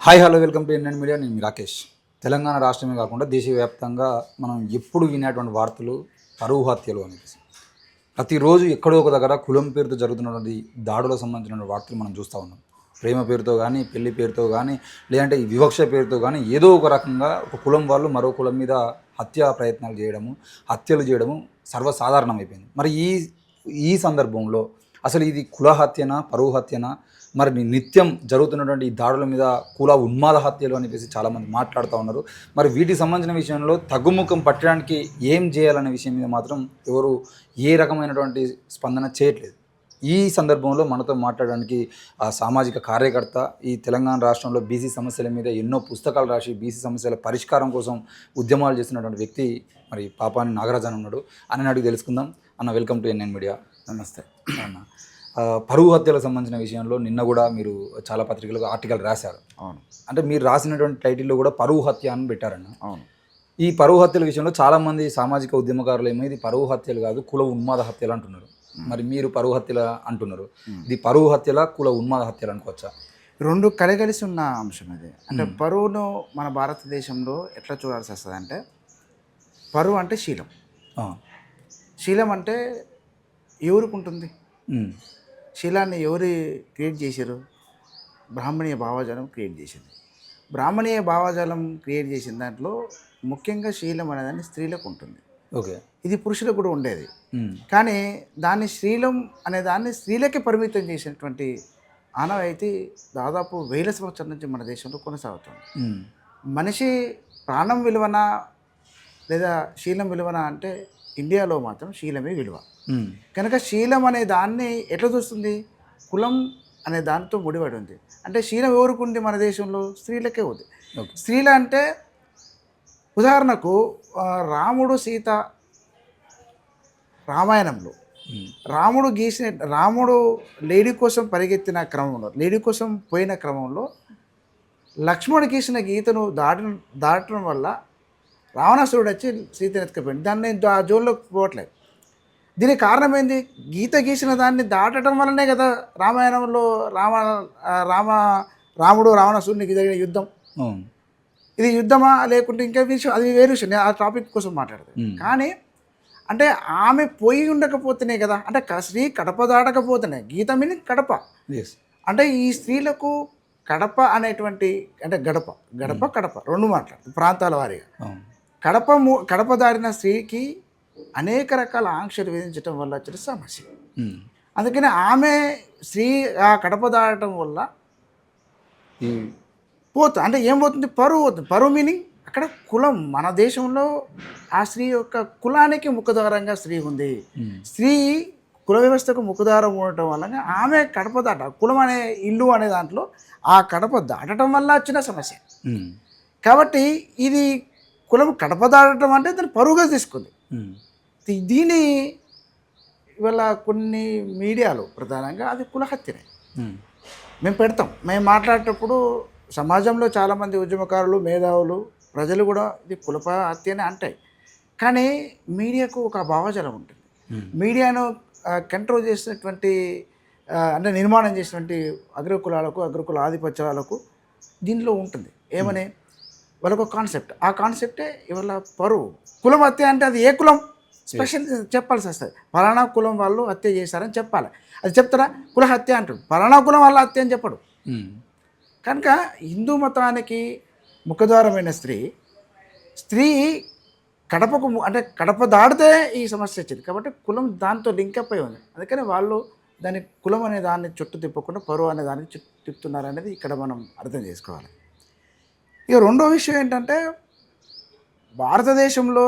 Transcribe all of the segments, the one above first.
Hi hello welcome to NN media. నేను మీ రాకేష్. తెలంగాణ రాష్ట్రమే కాకుండా దేశవ్యాప్తంగా మనం ఎప్పుడు వినేటువంటి వార్తలు పరువు హత్యలు అనేసి ప్రతిరోజు ఎక్కడో ఒక దగ్గర కులం పేరుతో జరుగుతున్నటువంటి దాడులకు సంబంధించిన వార్తలు మనం చూస్తూ ఉన్నాం. ప్రేమ పేరుతో కానీ, పెళ్లి పేరుతో కానీ, లేదంటే ఈ వివక్ష పేరుతో కానీ ఏదో ఒక రకంగా ఒక కులం వాళ్ళు మరో కులం మీద హత్యా ప్రయత్నాలు చేయడము, హత్యలు చేయడము సర్వసాధారణమైపోయింది. మరి ఈ ఈ సందర్భంలో అసలు ఇది కుల హత్యనా, పరువు హత్యనా, మరి నిత్యం జరుగుతున్నటువంటి ఈ దాడుల మీద కుల ఉన్మాద హత్యలు అని చెప్పేసి చాలామంది మాట్లాడుతూ ఉన్నారు. మరి వీటికి సంబంధించిన విషయంలో తగ్గుముఖం పట్టడానికి ఏం చేయాలనే విషయం మీద మాత్రం ఎవరు ఏ రకమైనటువంటి స్పందన చేయట్లేదు. ఈ సందర్భంలో మనతో మాట్లాడడానికి సామాజిక కార్యకర్త, ఈ తెలంగాణ రాష్ట్రంలో బీసీ సమస్యల మీద ఎన్నో పుస్తకాలు రాసి బీసీ సమస్యల పరిష్కారం కోసం ఉద్యమాలు చేస్తున్నటువంటి వ్యక్తి మరి పాపాని నాగరాజన్ ఉన్నాడు. అని అడిగి తెలుసుకుందాం. అన్న, వెల్కమ్ టు ఎన్ఎన్ మీడియా. నమస్తే అన్న, పరువు హత్యలకు సంబంధించిన విషయంలో నిన్న కూడా మీరు చాలా పత్రికలకు ఆర్టికల్ రాశారు. అవును. అంటే మీరు రాసినటువంటి టైటిల్లో కూడా పరువు హత్య అని పెట్టారన్న. అవును. ఈ పరువు హత్యల విషయంలో చాలామంది సామాజిక ఉద్యమకారులు ఏమో ఇది పరువు హత్యలు కాదు, కుల ఉన్మాద హత్యలు అంటున్నారు. మరి మీరు పరువు హత్యల అంటున్నారు. ఇది పరువు హత్యల, కుల ఉన్మాద హత్యలు అనుకోవచ్చా? రెండు కలగలిసి ఉన్న అంశం ఇది. అంటే పరువును మన భారతదేశంలో ఎట్లా చూడాల్సి వస్తుంది అంటే, పరువు అంటే శీలం. శీలం అంటే ఎవరికి ఉంటుంది? శీలాన్ని ఎవరు క్రియేట్ చేశారు? బ్రాహ్మణీయ భావజాలం క్రియేట్ చేసింది. బ్రాహ్మణీయ భావజాలం క్రియేట్ చేసిన దాంట్లో ముఖ్యంగా శీలం అనేదాన్ని స్త్రీలకు ఉంటుంది. ఓకే. ఇది పురుషులకు కూడా ఉండేది. కానీ దాన్ని శీలం అనే దాన్ని స్త్రీలకే పరిమితం చేసినటువంటి ఆనవాయితీ దాదాపు 1000 సంవత్సరాల నుంచి మన దేశంలో కొనసాగుతుంది. మనిషి ప్రాణం విలువన లేదా శీలం విలువన అంటే ఇండియాలో మాత్రం శీలమే విలువ. కనుక శీలం అనే దాన్ని ఎట్లా చూస్తుంది? కులం అనే దానితో ముడిపడి ఉంది. అంటే శీలం ఎవరికి ఉంది? మన దేశంలో స్త్రీలకే ఉంది. స్త్రీలు అంటే ఉదాహరణకు రాముడు సీత రామాయణంలో రాముడు లేడీ కోసం పరిగెత్తిన క్రమంలో, లేడీ కోసం పోయిన క్రమంలో లక్ష్మణుడు గీసిన గీతను దాటడం వల్ల రావణాసురుడు వచ్చి సీతను ఎత్తుకుపోయింది. దాన్ని ఆ జోన్లోకి పోవట్లేదు. దీనికి కారణం ఏంది? గీత గీసిన దాన్ని దాటడం వల్లనే కదా రామాయణంలో రాముడు రావణాసురునికి జరిగిన యుద్ధం. ఇది యుద్ధమా లేకుంటే ఇంకా విషయం, అది వేరే విషయం. నేను ఆ టాపిక్ కోసం మాట్లాడతాను. కానీ అంటే ఆమె పోయి ఉండకపోతేనే కదా, అంటే స్త్రీ కడప దాటకపోతేనే, గీత మీనింగ్ కడప. అంటే ఈ స్త్రీలకు కడప అనేటువంటి, అంటే గడప కడప రెండు మాట్లాడు ప్రాంతాల వారీగా. కడప దాటిన స్త్రీకి అనేక రకాల ఆంక్షలు విధించడం వల్ల వచ్చిన సమస్య. అందుకని ఆమె స్త్రీ ఆ కడప దాటడం వల్ల పోతుంది. అంటే ఏం పోతుంది? పరువు పోతుంది. పరువు మీనింగ్ అక్కడ కులం. మన దేశంలో ఆ స్త్రీ యొక్క కులానికి ముఖద్వారంగా స్త్రీ ఉంది. స్త్రీ కుల వ్యవస్థకు ముఖద్వారం ఉండటం వల్ల ఆమె కడప దాట, కులం అనే ఇల్లు అనే దాంట్లో ఆ కడప దాటడం వల్ల వచ్చిన సమస్య. కాబట్టి ఇది కులం కడప దాటడం అంటే దాన్ని పరువుగా తీసుకుంది. దీని ఇవాళ కొన్ని మీడియాలు ప్రధానంగా అది కులహత్యనే మేము పెడతాం. మేము మాట్లాడేటప్పుడు సమాజంలో చాలామంది ఉద్యమకారులు, మేధావులు, ప్రజలు కూడా ఇది కులప హత్యనే అంటాయి. కానీ మీడియాకు ఒక భావజాలం ఉంటుంది. మీడియాను కంట్రోల్ చేసినటువంటి, అంటే నిర్మాణం చేసినటువంటి అగ్రకుల ఆధిపత్యాలకు దీనిలో ఉంటుంది. ఏమని వాళ్ళకు కాన్సెప్ట్, ఆ కాన్సెప్టే ఇవాళ పరువు. కులం హత్య అంటే అది ఏ కులం స్పెషల్ చెప్పాల్సి వస్తుంది. ఫలానా కులం వాళ్ళు హత్య చేశారని చెప్పాలి. అది చెప్తారా? కుల హత్య అంటాడు. ఫలానా కులం వాళ్ళ హత్య అని చెప్పడు. కనుక హిందూ మతానికి ముఖద్వారమైన స్త్రీ కడపకు, అంటే కడప దాడితే ఈ సమస్య వచ్చింది. కాబట్టి కులం దాంతో లింకప్ అయి ఉంది. అందుకని వాళ్ళు దాన్ని కులం అనే దాన్ని చుట్టూ తిప్పకుండా పరువు అనే దాన్ని చుట్టూ తిప్పుతున్నారు అనేది ఇక్కడ మనం అర్థం చేసుకోవాలి. ఇక రెండో విషయం ఏంటంటే, భారతదేశంలో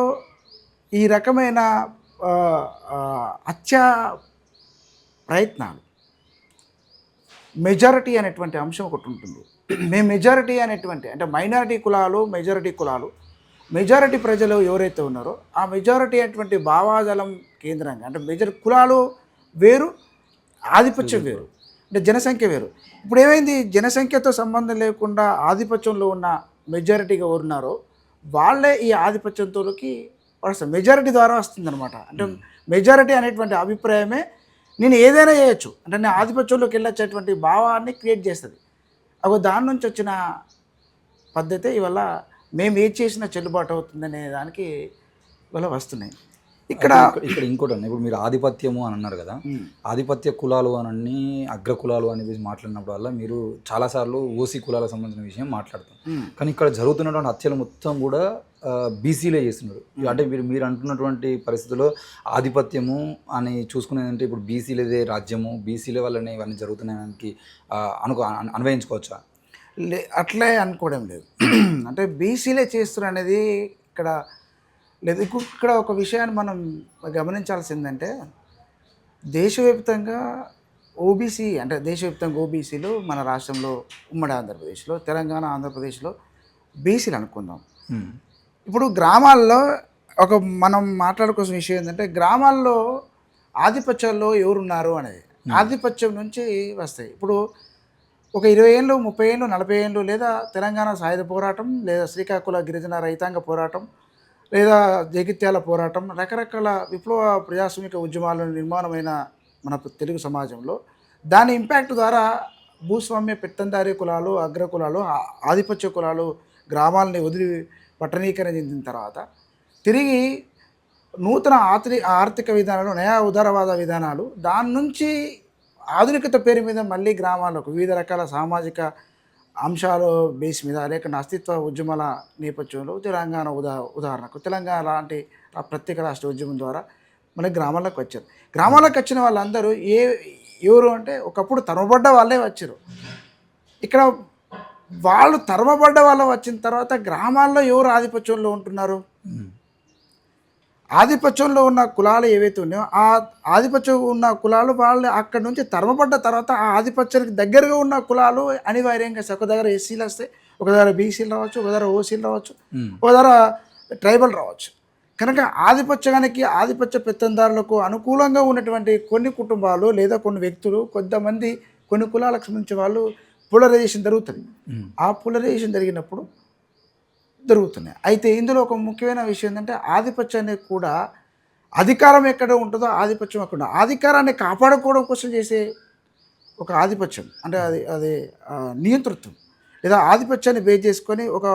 ఈ రకమైన హత్యా ప్రయత్నాలు మెజారిటీ అనేటువంటి అంశం ఒకటి ఉంటుంది. మేము మెజారిటీ అనేటువంటి, అంటే మైనారిటీ కులాలు, మెజారిటీ ప్రజలు ఎవరైతే ఉన్నారో ఆ మెజారిటీ అటువంటి భావాజాలం కేంద్రంగా, అంటే కులాలు వేరు, ఆధిపత్యం వేరు, అంటే జనసంఖ్య వేరు. ఇప్పుడు ఏమైంది? జనసంఖ్యతో సంబంధం లేకుండా ఆధిపత్యంలో ఉన్న మెజారిటీగా ఉన్నారో వాళ్ళే ఈ ఆధిపత్యంతోకి వస్తారు. మెజారిటీ ద్వారా వస్తుందన్నమాట. అంటే మెజారిటీ అనేటువంటి అభిప్రాయమే నేను ఏదైనా చేయొచ్చు, అంటే నేను ఆధిపత్యంలోకి వెళ్ళొచ్చేటువంటి భావాన్ని క్రియేట్ చేస్తుంది. దాని నుంచి వచ్చిన పద్ధతే ఇవాళ మేము ఏది చేసినా చెల్లుబాటు అవుతుందనే దానికి ఇవాళ వస్తున్నాయి. ఇక్కడ ఇక్కడ ఇంకోటి అన్న, ఇప్పుడు మీరు ఆధిపత్యము అని అన్నారు కదా, ఆధిపత్య కులాలు అని అగ్ర కులాలు అనేది మాట్లాడినప్పుడు వల్ల మీరు చాలాసార్లు ఓసీ కులాలకు సంబంధించిన విషయం మాట్లాడతాం. కానీ ఇక్కడ జరుగుతున్నటువంటి హత్యలు మొత్తం కూడా బీసీలే చేస్తున్నారు. అంటే మీరు అంటున్నటువంటి పరిస్థితుల్లో ఆధిపత్యము అని చూసుకునేదంటే ఇప్పుడు బీసీలదే రాజ్యము, బీసీల వల్లనే ఇవన్నీ జరుగుతున్నాయని అన్వయించుకోవచ్చా? అట్లే అనుకోవడం లేదు. అంటే బీసీలే చేస్తున్నారు అనేది ఇక్కడ లేదు. ఇక్కడ ఒక విషయాన్ని మనం గమనించాల్సిందంటే దేశవ్యాప్తంగా ఓబీసీ అంటే దేశవ్యాప్తంగా ఓబీసీలు మన రాష్ట్రంలో ఉమ్మడి ఆంధ్రప్రదేశ్లో, తెలంగాణ, ఆంధ్రప్రదేశ్లో బీసీలు అనుకుందాం. ఇప్పుడు గ్రామాల్లో మనం మాట్లాడుకోవాల్సిన విషయం ఏంటంటే గ్రామాల్లో ఆధిపత్యాల్లో ఎవరున్నారు అనేది ఆధిపత్యం నుంచి వస్తాయి. ఇప్పుడు ఒక 20 ఏళ్ళు, 30 ఏళ్ళు, 40 ఏళ్ళు, లేదా తెలంగాణ సాయుధ పోరాటం, లేదా శ్రీకాకుళ గిరిజన రైతాంగ పోరాటం, లేదా జగిత్యాల పోరాటం, రకరకాల విప్లవ ప్రజాస్వామిక ఉద్యమాల నిర్మాణమైన మన తెలుగు సమాజంలో దాని ఇంపాక్ట్ ద్వారా భూస్వామ్య పెత్తందారీ కులాలు, అగ్ర కులాలు, ఆధిపత్య కులాలు గ్రామాలని వదిలి పట్టణీకరణ చెందిన తర్వాత తిరిగి నూతన ఆర్థిక విధానాలు, నయా ఉదారవాద విధానాలు, దాని నుంచి ఆధునికత పేరు మీద మళ్ళీ గ్రామాలకు వివిధ రకాల సామాజిక అంశాలు బేస్ మీద లేకుండా అస్తిత్వ ఉద్యమాల నేపథ్యంలో తెలంగాణ ఉదాహరణకు తెలంగాణ లాంటి ప్రత్యేక రాష్ట్ర ఉద్యమం ద్వారా మళ్ళీ గ్రామాలకు వచ్చారు. గ్రామాలకు వచ్చిన వాళ్ళందరూ ఎవరు అంటే ఒకప్పుడు తరమబడ్డ వాళ్ళే వచ్చారు. ఇక్కడ వాళ్ళు తరమబడ్డ వాళ్ళు వచ్చిన తర్వాత గ్రామాల్లో ఎవరు ఆధిపత్యంలో ఉంటున్నారు? ఆధిపత్యంలో ఉన్న కులాలు ఏవైతే ఉన్నాయో ఆ ఆధిపత్యం ఉన్న కులాలు వాళ్ళు అక్కడ నుంచి తరమబడ్డ తర్వాత ఆ ఆధిపత్యానికి దగ్గరగా ఉన్న కులాలు అనివార్యంగా ఒక దగ్గర ఎస్సీలు వస్తాయి, ఒక దగ్గర బీసీలు రావచ్చు, ఒక దగ్గర ఓసీలు రావచ్చు, ఒక దగ్గర ట్రైబల్ రావచ్చు. కనుక ఆధిపత్య పెత్తందారులకు అనుకూలంగా ఉన్నటువంటి కొన్ని కుటుంబాలు లేదా కొన్ని వ్యక్తులు, కొంతమంది కొన్ని కులాలకు సంబంధించిన వాళ్ళు పోలరైజేషన్ జరుగుతుంది. ఆ పోలరైజేషన్ జరిగినప్పుడు జరుగుతున్నాయి. అయితే ఇందులో ఒక ముఖ్యమైన విషయం ఏంటంటే ఆధిపత్యానికి కూడా అధికారం ఎక్కడ ఉంటుందో ఆధిపత్యం అక్కడ అధికారాన్ని కాపాడుకోవడం కోసం చేసే ఒక ఆధిపత్యం అంటే అది నియంతృత్వం లేదా ఆధిపత్యాన్ని బేస్ చేసుకొని ఒక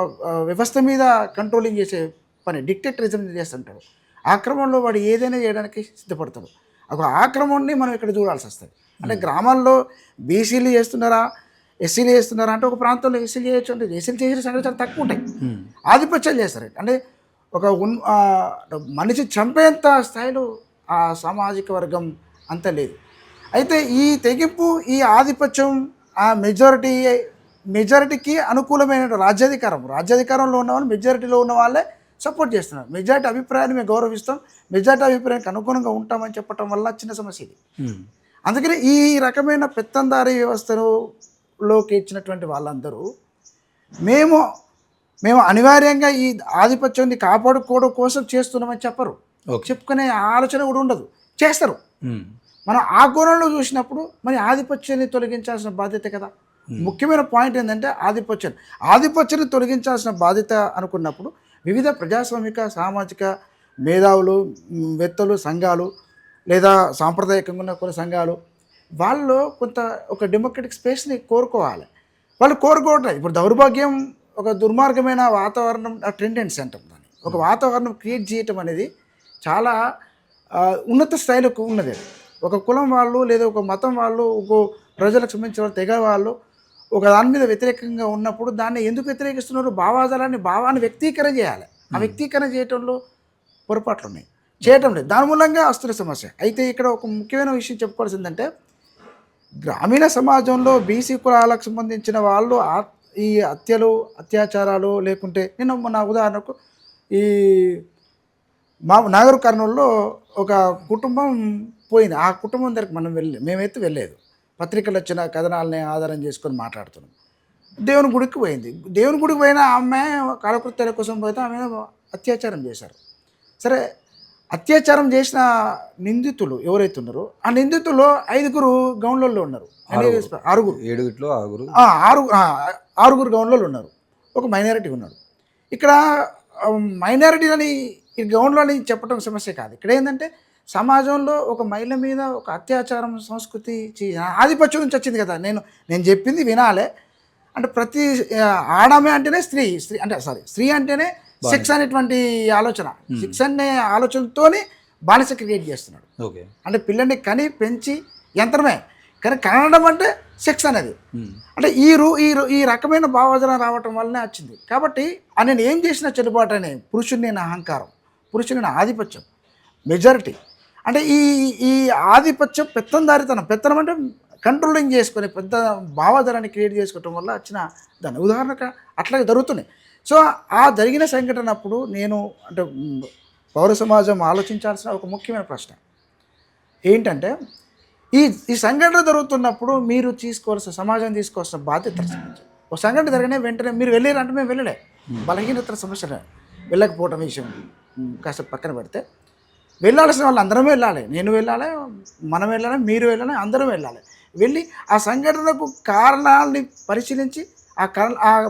వ్యవస్థ మీద కంట్రోలింగ్ చేసే పని డిక్టేటరిజం చేస్తుంటాడు. ఆ క్రమంలో వాడు ఏదైనా చేయడానికి సిద్ధపడతాడు. ఒక ఆక్రమణని మనం ఇక్కడ చూడాల్సి వస్తుంది. అంటే గ్రామాల్లో బీసీలు చేస్తున్నారా, ఎస్సీలు చేస్తున్నారా అంటే ఒక ప్రాంతంలో ఎస్సీలు చేయొచ్చు, అంటే ఎస్సీలు చేసిన సంగతి చాలా తక్కువ ఉంటాయి. ఆధిపత్యం చేస్తారు అంటే ఒక మనిషి చంపేంత స్థాయిలో ఆ సామాజిక వర్గం అంత లేదు. అయితే ఈ తెగింపు, ఈ ఆధిపత్యం ఆ మెజారిటీకి అనుకూలమైన రాజ్యాధికారంలో ఉన్న వాళ్ళు మెజారిటీలో ఉన్న వాళ్ళే సపోర్ట్ చేస్తున్నారు. మెజారిటీ అభిప్రాయాన్ని మేము గౌరవిస్తాం, మెజారిటీ అభిప్రాయానికి అనుగుణంగా ఉంటామని చెప్పడం వల్ల చిన్న సమస్య ఇది. అందుకని ఈ రకమైన పెత్తందారీ వ్యవస్థలోకి ఇచ్చినటువంటి వాళ్ళందరూ మేము అనివార్యంగా ఈ ఆధిపత్యాన్ని కాపాడుకోవడం కోసం చేస్తున్నామని చెప్పరు. చెప్పుకునే ఆలోచన కూడా ఉండదు, చేస్తారు. మనం ఆ కోణంలో చూసినప్పుడు మరి ఆధిపత్యాన్ని తొలగించాల్సిన బాధ్యత కదా. ముఖ్యమైన పాయింట్ ఏంటంటే ఆధిపత్యాన్ని తొలగించాల్సిన బాధ్యత అనుకున్నప్పుడు వివిధ ప్రజాస్వామిక సామాజిక మేధావులు, వేత్తలు, సంఘాలు లేదా సాంప్రదాయకంగా ఉన్న కొన్ని సంఘాలు వాళ్ళు కొంత ఒక డెమోక్రటిక్ స్పేస్ని కోరుకోవాలి. వాళ్ళు కోరుకోవట్లేదు. ఇప్పుడు దౌర్భాగ్యం ఒక దుర్మార్గమైన వాతావరణం టెండెన్సీ అంటాం దాన్ని. ఒక వాతావరణం క్రియేట్ చేయటం అనేది చాలా ఉన్నత స్థాయిలోకి ఉన్నది. ఒక కులం వాళ్ళు లేదా ఒక మతం వాళ్ళు, ఒక ప్రజలకు సంబంధించిన తెగ వాళ్ళు ఒక దాని మీద వ్యతిరేకంగా ఉన్నప్పుడు దాన్ని ఎందుకు వ్యతిరేకిస్తున్నారు? భావాన్ని వ్యక్తీకరణ చేయాలి. ఆ వ్యక్తీకరణ చేయటంలో పొరపాట్లు ఉన్నాయి, చేయటం లేదు. దాని మూలంగా వస్తున్న సమస్య. అయితే ఇక్కడ ఒక ముఖ్యమైన విషయం చెప్పుకోవాల్సిందంటే గ్రామీణ సమాజంలో బీసీ కులాలకు సంబంధించిన వాళ్ళు ఈ హత్యలు, అత్యాచారాలు లేకుంటే నా ఉదాహరణకు ఈ నాగర్ కర్నూలులో ఒక కుటుంబం పోయింది. ఆ కుటుంబం దగ్గరికి మేమైతే వెళ్ళలేదు. పత్రికలు వచ్చిన కథనాలని ఆధారం చేసుకొని మాట్లాడుతున్నాం. దేవుని గుడికి పోయింది. దేవుని గుడికి పోయిన ఆమె కాలకృత్యాల కోసం పోతే ఆమె అత్యాచారం చేశారు. సరే, అత్యాచారం చేసిన నిందితులు ఎవరైతే ఉన్నారో ఆ నిందితుల్లో 5 గౌన్లలో ఉన్నారు. 6 గౌన్లలో ఉన్నారు. ఒక మైనారిటీ ఉన్నారు. ఇక్కడ మైనారిటీలని ఈ గౌన్లని చెప్పడం సమస్య కాదు. ఇక్కడ ఏంటంటే సమాజంలో ఒక మహిళ మీద ఒక అత్యాచారం సంస్కృతి ఆధిపత్యం నుంచి వచ్చింది కదా. నేను చెప్పింది వినాలే. అంటే ప్రతి ఆడమే అంటేనే స్త్రీ స్త్రీ అంటే స్త్రీ అంటేనే సెక్స్ అనేటువంటి ఆలోచన, సెక్స్ అనే ఆలోచనతోనే బానిస క్రియేట్ చేస్తున్నాడు. ఓకే. అంటే పిల్లల్ని కని పెంచి యంత్రమే, కానీ కనడం అంటే సెక్స్ అనేది. అంటే ఈ రకమైన భావోద్వేగం రావటం వల్లనే వచ్చింది. కాబట్టి నేను ఏం చేసిన చెడుబాటు అనే పురుషుని నేను అహంకారం, పురుషుని నేను ఆధిపత్యం, మెజారిటీ అంటే ఈ ఆధిపత్యం పెత్తనం అంటే కంట్రోలింగ్ చేసుకొని పెద్ద భావోద్వేగాన్ని క్రియేట్ చేసుకోవటం వల్ల వచ్చిన దాని ఉదాహరణకు అట్లాగే జరుగుతున్నాయి. సో ఆ జరిగిన సంఘటన అప్పుడు నేను అంటే పౌర సమాజం ఆలోచించాల్సిన ఒక ముఖ్యమైన ప్రశ్న ఏంటంటే, ఈ సంఘటన జరుగుతున్నప్పుడు మీరు సమాజం తీసుకోవాల్సిన బాధ్యత. ఒక సంఘటన జరిగిన వెంటనే మీరు వెళ్ళారంటే మేము వెళ్ళలే, బలహీనతల సమస్య వెళ్ళకపోవటం విషయం కాస్త పక్కన పెడితే, వెళ్ళాల్సిన వాళ్ళు అందరం వెళ్ళాలి. నేను వెళ్ళాలి, మనం వెళ్ళాలి, మీరు వెళ్ళాలి, అందరం వెళ్ళాలి. వెళ్ళి ఆ సంఘటనకు కారణాలని పరిశీలించి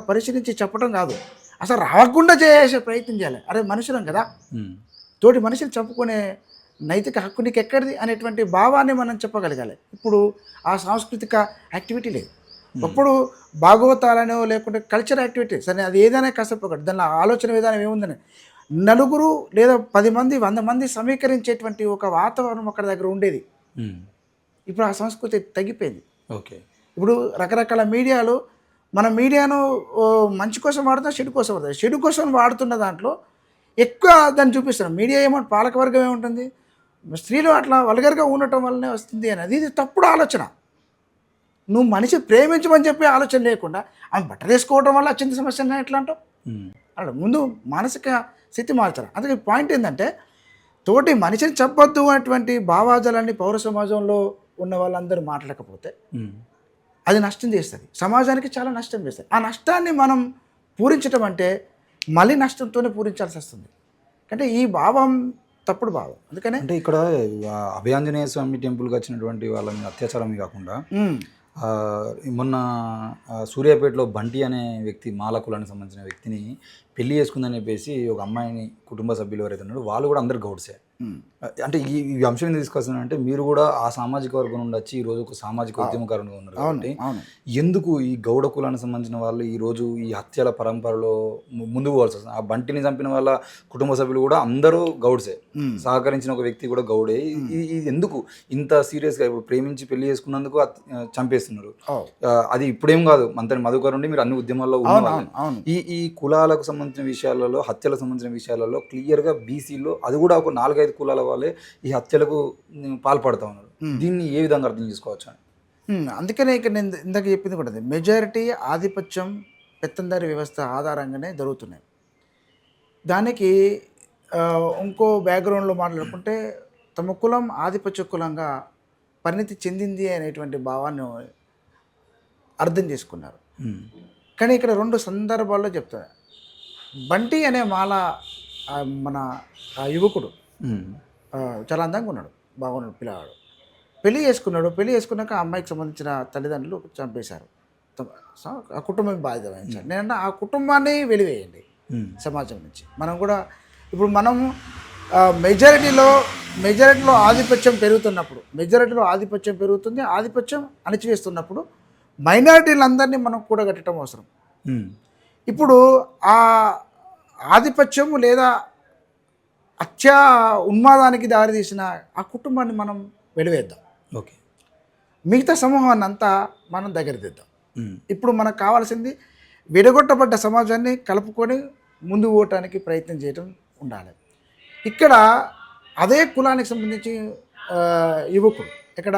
పరిశీలించి చెప్పడం కాదు, అసలు రాకుండా చేసే ప్రయత్నం చేయాలి. అరే మనుషులం కదా, తోటి మనుషులు చెప్పుకునే నైతిక హక్కు నీకు ఎక్కడిది అనేటువంటి భావాన్ని మనం చెప్పగలగాలి. ఇప్పుడు ఆ సాంస్కృతిక యాక్టివిటీ లేదు. అప్పుడు భాగవతాలనో లేకుంటే కల్చర్ యాక్టివిటీ సరే అది ఏదైనా కష్టపడదు, దానిలో ఆలోచన విధానం ఏముందని నలుగురు లేదా 10 మంది 100 మంది సమీకరించేటువంటి ఒక వాతావరణం అక్కడ దగ్గర ఉండేది. ఇప్పుడు ఆ సంస్కృతి తగ్గిపోయింది. ఓకే. ఇప్పుడు రకరకాల మీడియాలు మన మీడియాను మంచి కోసం వాడుతున్నా, చెడు కోసం వాడుతుంది. చెడు కోసం వాడుతున్న దాంట్లో ఎక్కువ దాన్ని చూపిస్తున్నాం. మీడియా ఏమంటే పాలకవర్గం ఏముంటుంది, స్త్రీలు అట్లా వల్గర్గా ఉండటం వల్లనే వస్తుంది అనేది ఇది తప్పుడు ఆలోచన. నువ్వు మనిషి ప్రేమించమని చెప్పే ఆలోచన లేకుండా ఆమె బట్టలు వేసుకోవడం వల్ల వచ్చింది సమస్య ఎట్లా అంటావు? అలా ముందు మానసిక స్థితి మార్చాలి. అందుకే పాయింట్ ఏంటంటే, తోటి మనిషిని చెప్పొద్దు అనేటువంటి భావాజాలాన్ని పౌర సమాజంలో ఉన్న వాళ్ళందరూ మాట్లాడకపోతే అది నష్టం చేస్తుంది, సమాజానికి చాలా నష్టం చేస్తుంది. ఆ నష్టాన్ని మనం పూరించడం అంటే మళ్ళీ నష్టంతోనే పూరించాల్సి వస్తుంది. అంటే ఈ భావం తప్పుడు భావం. అందుకనే అంటే ఇక్కడ అభయాంజనేయ స్వామి టెంపుల్కి వచ్చినటువంటి వాళ్ళ మీద అత్యాచారమే కాకుండా మొన్న సూర్యాపేటలో బంటి అనే వ్యక్తి మాలకులానికి సంబంధించిన వ్యక్తిని పెళ్లి చేసుకుందని చెప్పేసి ఒక అమ్మాయిని కుటుంబ సభ్యులు ఎవరైతే ఉన్నారో వాళ్ళు కూడా అందరు గౌడ్సే. అంటే ఈ అంశం తీసుకొస్తున్నానంటే మీరు కూడా ఆ సామాజిక వర్గం నుండి వచ్చి ఈరోజు ఒక సామాజిక ఉద్యమకారులుగా ఉన్నారు కాబట్టి ఎందుకు ఈ గౌడ కులానికి సంబంధించిన వాళ్ళు ఈరోజు ఈ హత్యల పరంపరలో ముందుకు పోవాల్సి వస్తుంది? ఆ బంటిని చంపిన వాళ్ళ కుటుంబ సభ్యులు కూడా అందరూ గౌడ్సే, సహకరించిన ఒక వ్యక్తి కూడా గౌడే. ఇది ఎందుకు ఇంత సీరియస్గా ఇప్పుడు ప్రేమించి పెళ్లి చేసుకున్నందుకు చంపేస్తున్నారు? అది ఇప్పుడేం కాదు, మంతని మధుకర్ నుండి మీరు అన్ని ఉద్యమాల్లో ఉన్నారు. ఈ కులాలకు సంబంధించిన విషయాలలో, హత్యలకు సంబంధించిన విషయాలలో క్లియర్గా బీసీలో అది కూడా ఒక 4-5 కులాల వాళ్ళే ఈ హత్యలకు పాల్పడుతూ ఉన్నారు. దీన్ని ఏ విధంగా అర్థం చేసుకోవచ్చు? అందుకనే ఇక్కడ నేను ఇందాక చెప్పింది కూడా మెజారిటీ ఆధిపత్యం పెత్తందారి వ్యవస్థ ఆధారంగానే జరుగుతున్నాయి. దానికి ఇంకో బ్యాక్గ్రౌండ్లో మాట్లాడుకుంటే తమ కులం ఆధిపత్య కులంగా పరిణితి చెందింది అనేటువంటి భావాన్ని అర్థం చేసుకున్నారు. కానీ ఇక్కడ 2 సందర్భాల్లో చెప్తారు. బంటి అనే మన యువకుడు చాలా అందంగా ఉన్నాడు, బాగున్నాడు పిల్లవాడు. పెళ్లి చేసుకున్నాక ఆ అమ్మాయికి సంబంధించిన తల్లిదండ్రులు చంపేశారు. ఆ కుటుంబం బాధ్యత వహించారు. నేనంటే ఆ కుటుంబాన్ని వెలివేయండి సమాజం నుంచి. మనం కూడా ఇప్పుడు మనం మెజారిటీలో ఆధిపత్యం పెరుగుతుంది, ఆధిపత్యం అణచివేస్తున్నప్పుడు మైనారిటీలందరినీ మనం కూడగట్టడం అవసరం. ఇప్పుడు ఆ ఆధిపత్యము లేదా ఉన్మాదానికి దారితీసిన ఆ కుటుంబాన్ని మనం వెలివేద్దాం. ఓకే. మిగతా సమూహాన్ని అంతా మనం దగ్గర తెద్దాం. ఇప్పుడు మనకు కావాల్సింది విడగొట్టబడ్డ సమాజాన్ని కలుపుకొని ముందు పోవటానికి ప్రయత్నం చేయడం ఉండాలి. ఇక్కడ అదే కులానికి సంబంధించి యువకుడు ఇక్కడ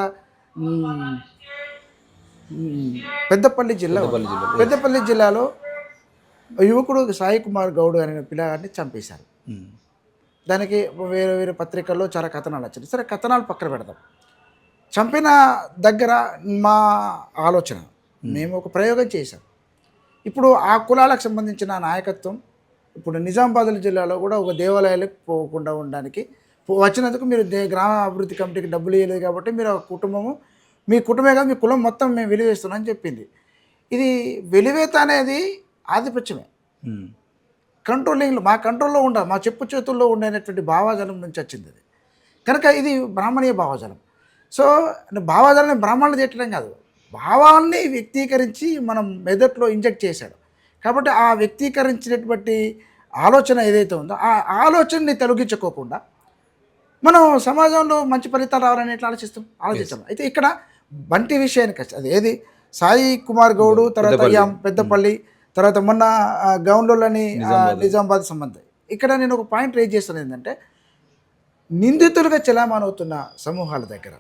పెద్దపల్లి జిల్లాలో యువకుడు సాయి కుమార్ గౌడ్ అనే పిల్లగాడిని చంపేశారు. దానికి వేరే పత్రికల్లో చాలా కథనాలు వచ్చింది. సరే కథనాలు పక్కన పెడదాం. చంపిన దగ్గర మా ఆలోచన, మేము ఒక ప్రయోగం చేశాం. ఇప్పుడు ఆ కులాలకు సంబంధించిన నాయకత్వం ఇప్పుడు నిజామాబాద్ జిల్లాలో కూడా ఒక దేవాలయాలకు పోకుండా ఉండడానికి వచ్చినందుకు మీరు గ్రామ అభివృద్ధి కమిటీకి డబ్బులు ఇవ్వలేదు కాబట్టి మీరు ఆ కుటుంబము మీ కుటుంబమే కాదు మీ కులం మొత్తం మేము వెలివేస్తున్నాం అని చెప్పింది. ఇది వెలివేత అనేది ఆధిపత్యమే. కంట్రోలింగ్లో మా కంట్రోల్లో ఉండాలి, మా చెప్పు చేతుల్లో ఉండేటువంటి భావాజాలం నుంచి వచ్చింది అది. కనుక ఇది బ్రాహ్మణీయ భావాజాలం. సో భావాజాలని బ్రాహ్మణులు తిట్టడం కాదు, భావాన్ని వ్యక్తీకరించి మనం మెదట్లో ఇంజెక్ట్ చేశాడు. కాబట్టి ఆ వ్యక్తీకరించినటువంటి ఆలోచన ఏదైతే ఉందో ఆ ఆలోచనని తొలగించుకోకుండా మనం సమాజంలో మంచి ఫలితాలు రావాలని ఎట్లా ఆలోచించాం. అయితే ఇక్కడ బంటి విషయానికి వచ్చి అది ఏది సాయి కుమార్ గౌడ్, తర్వాత పెద్దపల్లి, తర్వాత మొన్న గౌండ్లోని నిజామాబాద్ సంబంధం. ఇక్కడ నేను ఒక పాయింట్ రేజ్ చేస్తాను ఏంటంటే నిందితులుగా చెలామణవుతున్న సమూహాల దగ్గర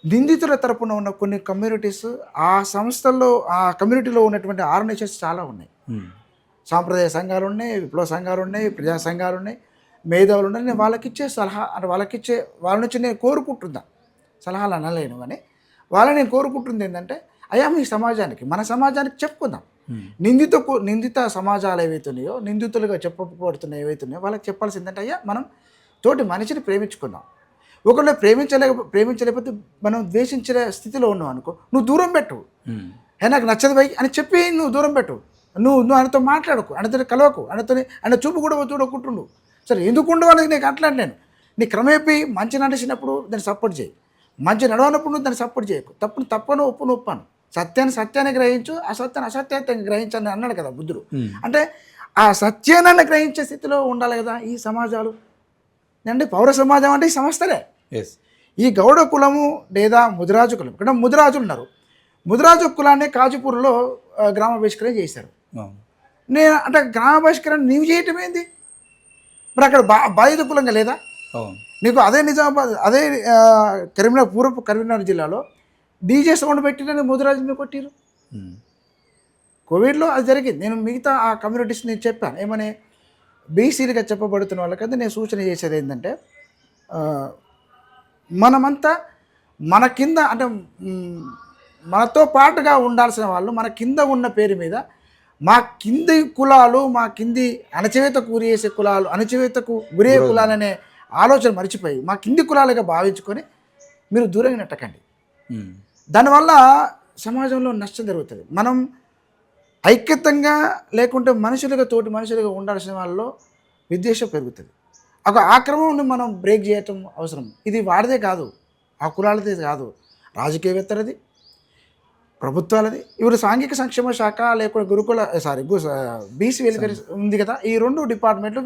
నిందితుల తరపున ఉన్న కొన్ని కమ్యూనిటీస్ ఆ సంస్థల్లో ఆ కమ్యూనిటీలో ఉన్నటువంటి ఆర్గనైజేషన్స్ చాలా ఉన్నాయి. సాంప్రదాయ సంఘాలు ఉన్నాయి, విప్లవ సంఘాలు ఉన్నాయి, ప్రజా సంఘాలు ఉన్నాయి, మేధావులు ఉన్నాయి. నేను వాళ్ళకిచ్చే సలహా అంటే వాళ్ళ నుంచి నేను కోరుకుంటున్నా, సలహాలు అనలేను కానీ వాళ్ళని నేను కోరుకుంటుంది ఏంటంటే అయ్యా మీ సమాజానికి మన సమాజానికి చెప్పుకుందాం. నిందిత సమాజాలు ఏవైతున్నాయో నిందితులుగా చెప్పబడుతున్నాయి ఏవైతున్నాయో వాళ్ళకి చెప్పాల్సిందంటే అయ్యా మనం తోటి మనిషిని ప్రేమించుకుందాం. ఒకళ్ళు ప్రేమించలేకపోతే మనం ద్వేషించే స్థితిలో ఉన్నావు అనుకో, నువ్వు దూరం పెట్టు. నాకు నచ్చదు బై అని చెప్పి నువ్వు దూరం పెట్టు. నువ్వు ఆయనతో మాట్లాడకు, ఆయనతో కలవకు, ఆయన చూపు కూడా చూడకుంటుండు. సరే ఎందుకు ఉండవు అనేది నీకు అట్లాంటి నీ క్రమేపీ మంచి నడిచినప్పుడు దాన్ని సపోర్ట్ చేయి, మంచి నడవనప్పుడు నువ్వు దాన్ని సపోర్ట్ చేయకు. తప్పను ఒప్పును సత్యాన్ని గ్రహించు, అసత్యాన్ని గ్రహించని అన్నాడు కదా బుద్ధుడు. అంటే ఆ సత్యాన్ని గ్రహించే స్థితిలో ఉండాలి కదా ఈ సమాజాలు. అంటే పౌర సమాజం అంటే ఈ సంస్థలే. ఈ గౌడ కులము లేదా ముదిరాజు కులం, ఇక్కడ ముదిరాజులు ఉన్నారు. ముదిరాజు కులాన్ని కాజుపూర్లో గ్రామ బహిష్కరణ చేశారు. నేను అంటే గ్రామ బహిష్కరణ నీవు చేయటం ఏంది? మరి అక్కడ బాధిత కులంగా లేదా? నీకు అదే నిజామాబాద్ అదే పూర్వపు కరీంనగర్ జిల్లాలో డీజే సౌండ్ పెట్టిన ముదిరాజుని కొట్టిరు. కోవిడ్లో అది జరిగింది. నేను మిగతా ఆ కమ్యూనిటీస్ నేను చెప్పాను ఏమని, బీసీలుగా చెప్పబడుతున్న వాళ్ళకైతే నేను సూచన చేసేది ఏంటంటే మనమంతా మన కింద అంటే మనతో పాటుగా ఉండాల్సిన వాళ్ళు మన కింద ఉన్న పేరు మీద మా కింది కులాలు, మా కింది అణచివేతకు గురిచేసే కులాలు, అణచివేతకు గురయ్యే కులాలనే ఆలోచన మర్చిపోయి మా కింది కులాలుగా భావించుకొని మీరు దూరంగా నెట్టకండి. దానివల్ల సమాజంలో నష్టం జరుగుతుంది. మనం ఐక్యతంగా లేకుంటే తోటి మనుషులుగా ఉండాల్సిన వాళ్ళలో విద్వేషం పెరుగుతుంది. ఆ క్రమంను మనం బ్రేక్ చేయటం అవసరం. ఇది వాడిదే కాదు, ఆ కులాలదే కాదు, రాజకీయవేత్తలది, ప్రభుత్వాలది. ఇವರು సాంఘిక సంక్షేమ శాఖ లేకుంటే బీసీ వెల్ఫేర్ ఉంది కదా, ఈ రెండు డిపార్ట్మెంట్లు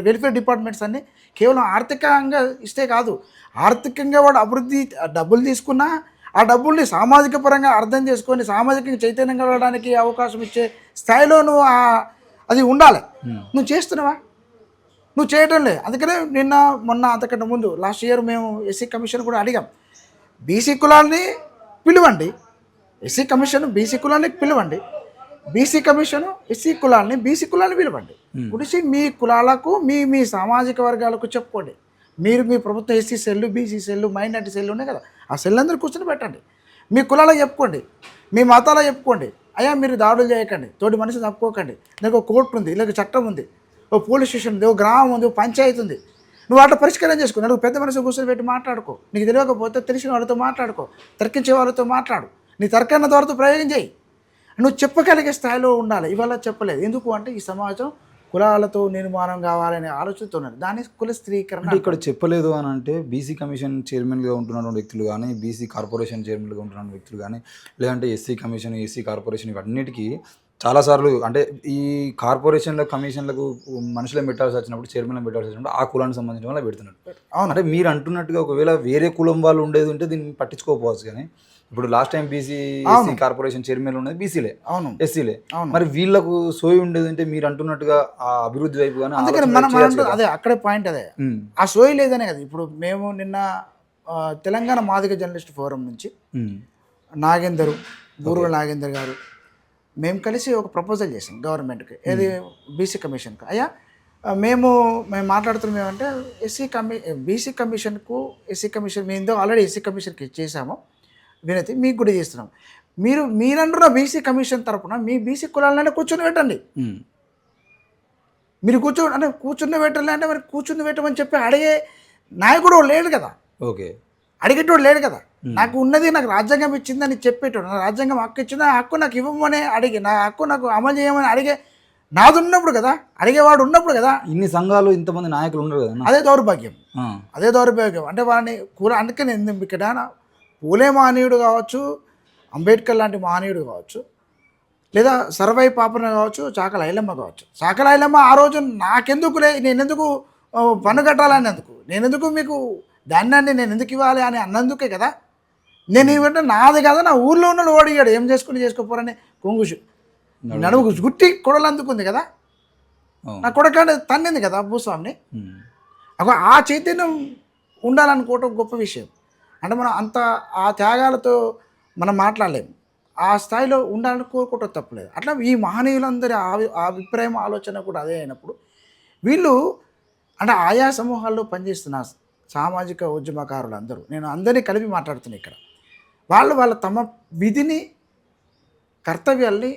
వెల్ఫేర్ డిపార్ట్మెంట్స్ అన్నీ కేవలం ఆర్థికంగా ఇస్తే కాదు, ఆర్థికంగా వాడు అభివృద్ధి డబ్బులు తీసుకున్నా ఆ డబ్బుల్ని సామాజిక పరంగా అర్థం చేసుకొని సామాజికంగా చైతన్యం కలగడానికి అవకాశం ఇచ్చే స్థాయిలో నువ్వు అది ఉండాలి. నువ్వు చేస్తున్నావా? నువ్వు చేయటం లేదు. అందుకనే మొన్న అంతకంటే ముందు లాస్ట్ ఇయర్ మేము ఎస్సీ కమిషన్ కూడా అడిగాం, బీసీ కులాల్ని పిలవండి, ఎస్సీ కమిషన్ బీసీ కులాన్ని పిలవండి, బీసీ కమిషన్ ఎస్సీ కులాల్ని బీసీ కులాన్ని పిలవండి. కుడిసి మీ కులాలకు మీ సామాజిక వర్గాలకు చెప్పుకోండి. మీరు మీ ప్రభుత్వం SC cell, BC cell, minority cell ఉన్నాయి కదా, ఆ సెల్ అందరూ కూర్చొని పెట్టండి. మీ కులాలకు చెప్పుకోండి, మీ మతాలకు చెప్పుకోండి. అయ్యా మీరు దాడులు చేయకండి, తోటి మనిషి తప్పుకోకండి. నాకు ఒక కోర్టు ఉంది, ఇలా చట్టం ఉంది, ఓ పోలీస్ స్టేషన్ ఉంది, ఓ గ్రామం ఉంది, ఓ పంచాయతీ ఉంది. నువ్వు వాటిలో పరిష్కారం చేసుకో. నువ్వు పెద్ద మనిషి కూర్చొని పెట్టి మాట్లాడుకో. నీకు తెలియకపోతే తెలిసిన వాళ్ళతో మాట్లాడుకో, తర్కించే వాళ్ళతో మాట్లాడు, నీ తర్కన్న ద్వారాతో ప్రయోగం చేయి. నువ్వు చెప్పగలిగే స్థాయిలో ఉండాలి. ఇవాళ చెప్పలేదు. ఎందుకు అంటే ఈ సమాజం కులాలతో నిర్మాణం కావాలనే ఆలోచనతో ఉన్నది. దాని కుల స్త్రీకరణ ఇక్కడ చెప్పలేదు అని అంటే బీసీ కమిషన్ చైర్మన్గా ఉంటున్నటువంటి వ్యక్తులు కానీ, బీసీ కార్పొరేషన్ చైర్మన్గా ఉంటున్న వ్యక్తులు కానీ, లేదంటే ఎస్సీ కమిషన్, ఎస్సీ కార్పొరేషన్ ఇవన్నిటికీ చాలాసార్లు అంటే ఈ కార్పొరేషన్ల కమిషన్లకు మనుషులను పెట్టాల్సి వచ్చినప్పుడు, చైర్మన్లను పెట్టాల్సి వచ్చినప్పుడు ఆ కులానికి సంబంధించిన వాళ్ళు పెడుతున్నారు. అవును, అంటే మీరు అంటున్నట్టుగా ఒకవేళ వేరే కులం వాళ్ళు ఉండేది ఉంటే దీన్ని పట్టించుకోకపోవచ్చు. కానీ ఇప్పుడు last time BC SC corporation chairman ఉన్నది బీసీలే, అవును ఎస్సీలే. మరి వీళ్ళకు సోయి ఉండేది అంటే మీరు అంటున్నట్టుగా ఆ అభివృద్ధి వైపు కానీ అదే అక్కడే పాయింట్ అదే, ఆ సోయి లేదనే కదా. ఇప్పుడు మేము నిన్న తెలంగాణ మాదిగ జర్నలిస్ట్ ఫోరం నుంచి బూరుగ నాగేందర్ గారు మేము కలిసి ఒక ప్రపోజల్ చేసాం గవర్నమెంట్కి, ఏది బీసీ కమిషన్కి. అయ్యా మేము మాట్లాడుతున్నాం ఏమంటే బీసీ కమిషన్కు ఎస్సీ కమిషన్ మేము ఆల్రెడీ ఎస్సీ కమిషన్కి చేసాము వినతి, మీకు కూడా చేస్తున్నాం. మీరంటున్న బీసీ కమిషన్ తరఫున మీ బీసీ కులాలనే కూర్చొని పెట్టండి. మీరు కూర్చుని పెట్టాలి అంటే మరి కూర్చుని పెట్టమని చెప్పి అడిగే నాయకుడు లేడు కదా. ఓకే, అడిగేటోడు లేడు కదా. నాకు ఉన్నది, నాకు రాజ్యాంగం ఇచ్చిందని చెప్పేటోడు, నా రాజ్యాంగం హక్కు ఇచ్చింది, ఆ హక్కు నాకు ఇవ్వమని అడిగి, నా హక్కు నాకు అమలు చేయమని అడిగే నాది ఉన్నప్పుడు కదా, అడిగేవాడు ఉన్నప్పుడు కదా. ఇన్ని సంఘాలు ఇంతమంది నాయకులు ఉండరు కదా. అదే దౌర్భాగ్యం. అంటే వాళ్ళని అందుకని ఇక్కడ పూలే మానవుడు కావచ్చు, అంబేద్కర్ లాంటి మహనీయుడు కావచ్చు, లేదా సర్వై పాపన కావచ్చు, చాకల ఐలమ్మ కావచ్చు. చాకల ఐలమ్మ ఆ రోజు నాకెందుకులే, నేనెందుకు పన్ను కట్టాలని ఎందుకు, నేనెందుకు మీకు ధాన్యాన్ని నేను ఎందుకు ఇవ్వాలి అని అన్నందుకే కదా. నేను ఇవ్వంటే నాది కదా, నా ఊర్లో ఉన్న ఓడిగాడు, ఏం చేసుకోపోరని కొంగు నడుము గుట్టి కొడలు అందుకుంది కదా, నా కొడక తన్నింది కదా భూస్వామిని. ఆ చైతన్యం ఉండాలనుకోవటం గొప్ప విషయం. అంటే మనం అంత ఆ త్యాగాలతో మనం మాట్లాడలేము, ఆ స్థాయిలో ఉండాలని కోరుకోవటం తప్పలేదు. అట్లా ఈ మహనీయులందరి అభిప్రాయం ఆలోచన కూడా అదే అయినప్పుడు వీళ్ళు అంటే ఆయా సమూహాల్లో పనిచేస్తున్న సామాజిక ఉద్యమకారులు అందరూ, నేను అందరినీ కలిపి మాట్లాడుతున్నాను ఇక్కడ, వాళ్ళ తమ విధిని కర్తవ్యాల్ని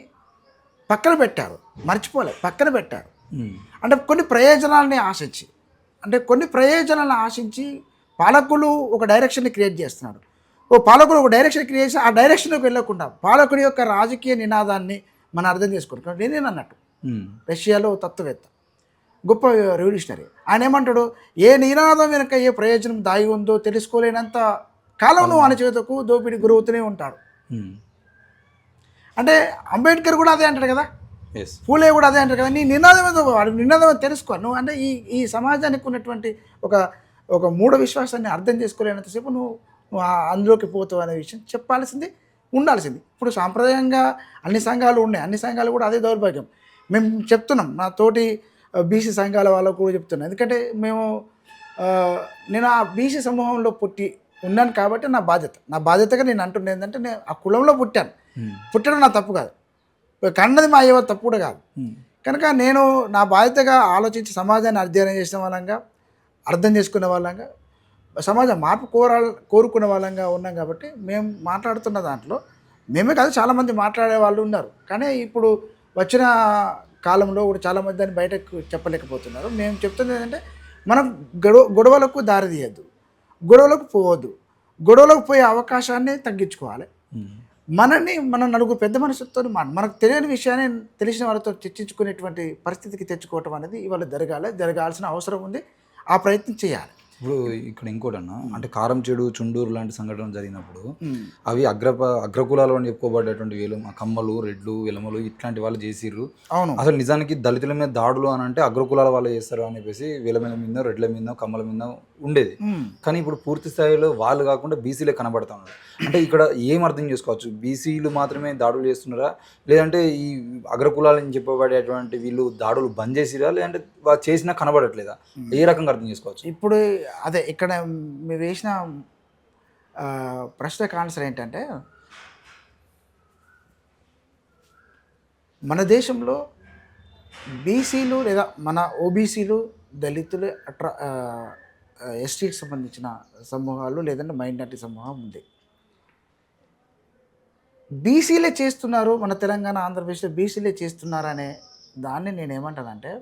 పక్కన పెట్టారు, పక్కన పెట్టారు. అంటే కొన్ని ప్రయోజనాలని ఆశించి పాలకులు ఒక డైరెక్షన్ని క్రియేట్ చేస్తున్నారు. పాలకులు ఒక డైరెక్షన్ క్రియేట్ చేసి ఆ డైరెక్షన్కి వెళ్ళకుండా పాలకుడి యొక్క రాజకీయ నినాదాన్ని మనం అర్థం చేసుకుంటాం. నేను అన్నట్టు రష్యాలో తత్వవేత్త, గొప్ప రెవల్యూషనరీ, ఆయన ఏమంటాడు, ఏ నినాదం వెనుక ఏ ప్రయోజనం దాగి ఉందో తెలుసుకోలేనంత కాలం నువ్వు అణచివేతకు దోపిడీ గురవుతూనే ఉంటాడు. అంటే అంబేద్కర్ కూడా అదే అంటాడు కదా, పూలే కూడా అదే అంటారు కదా. నీ నినాదం ఏదో వాడు నినాదం తెలుసుకో నువ్వు. అంటే ఈ సమాజానికి ఉన్నటువంటి ఒక మూఢ విశ్వాసాన్ని అర్థం చేసుకోలేనంతసేపు నువ్వు అందులోకి పోతావు అనే విషయం చెప్పాల్సింది, ఉండాల్సింది. ఇప్పుడు సాంప్రదాయంగా అన్ని సంఘాలు ఉన్నాయి, అన్ని సంఘాలు కూడా అదే దౌర్భాగ్యం. మేము చెప్తున్నాం, నా తోటి బీసీ సంఘాల వాళ్ళకు కూడా చెప్తున్నాను. ఎందుకంటే నేను ఆ బీసీ సమూహంలో పుట్టి ఉన్నాను కాబట్టి నా బాధ్యతగా నేను అంటున్నాను ఏంటంటే, నేను ఆ కులంలో పుట్టడం నా తప్పు కాదు, కన్నది మా అయ్యవ తప్పు కూడా కాదు. కనుక నేను నా బాధ్యతగా ఆలోచించి సమాజాన్ని అధ్యయనం చేసిన వాళ్ళంగా, అర్థం చేసుకునే వాళ్ళంగా, సమాజ మార్పు కోరుకునే వాళ్ళంగా ఉన్నాం కాబట్టి మేము మాట్లాడుతున్న దాంట్లో మేమే కాదు చాలామంది మాట్లాడే వాళ్ళు ఉన్నారు. కానీ ఇప్పుడు వచ్చిన కాలంలో కూడా చాలామంది దాన్ని బయటకు చెప్పలేకపోతున్నారు. మేము చెప్తున్నది ఏంటంటే, మనం గొడవలకు దారి తీయద్దు, గొడవలకు పోవద్దు, గొడవలకు పోయే అవకాశాన్ని తగ్గించుకోవాలి. మనం నలుగురు పెద్ద మనుషులతో మనకు తెలియని విషయాన్ని తెలిసిన వాళ్ళతో చర్చించుకునేటువంటి పరిస్థితికి తెచ్చుకోవటం అనేది ఇవాళ జరగాల్సిన అవసరం ఉంది. ఆ ప్రయత్నం చేయాలి. ఇప్పుడు ఇక్కడ ఇంకోటన్నా, అంటే కారంచేడు, చుండూరు లాంటి సంఘటనలు జరిగినప్పుడు అవి అగ్రకులాలు అని చెప్పుకోబడేటువంటి వీళ్ళు కమ్మలు, రెడ్లు, వెలమలు ఇట్లాంటి వాళ్ళు చేసిర్రు. అవును, అసలు నిజానికి దళితుల మీద దాడులు అని అంటే అగ్రకులాల వాళ్ళు చేస్తారు అని చెప్పేసి వీళ్ళ మీద, రెడ్ల మీద, కమ్మల మీద ఉండేది. కానీ ఇప్పుడు పూర్తి స్థాయిలో వాళ్ళు కాకుండా బీసీలే కనబడతా ఉన్నారు. అంటే ఇక్కడ ఏం అర్థం చేసుకోవచ్చు, బీసీలు మాత్రమే దాడులు చేస్తున్నారా, లేదంటే ఈ అగ్రకులాలని చెప్పబడేటువంటి వీళ్ళు దాడులు బంద్ చేసిరా, లేదంటే వాళ్ళు చేసినా కనబడట్లేదా, ఏ రకంగా అర్థం చేసుకోవచ్చు? ఇప్పుడు అదే ఇక్కడ మీరు వేసిన ప్రశ్నకు ఆన్సర్ ఏంటంటే, మన దేశంలో బీసీలు లేదా మన ఓబీసీలు, దళితులు, ఎస్టీకి సంబంధించిన సమూహాలు లేదంటే మైనారిటీ సమూహం ఉంది. బీసీలే చేస్తున్నారు, మన తెలంగాణ ఆంధ్రప్రదేశ్లో బీసీలే చేస్తున్నారు అనే దాన్ని నేను ఏమంటానంటే,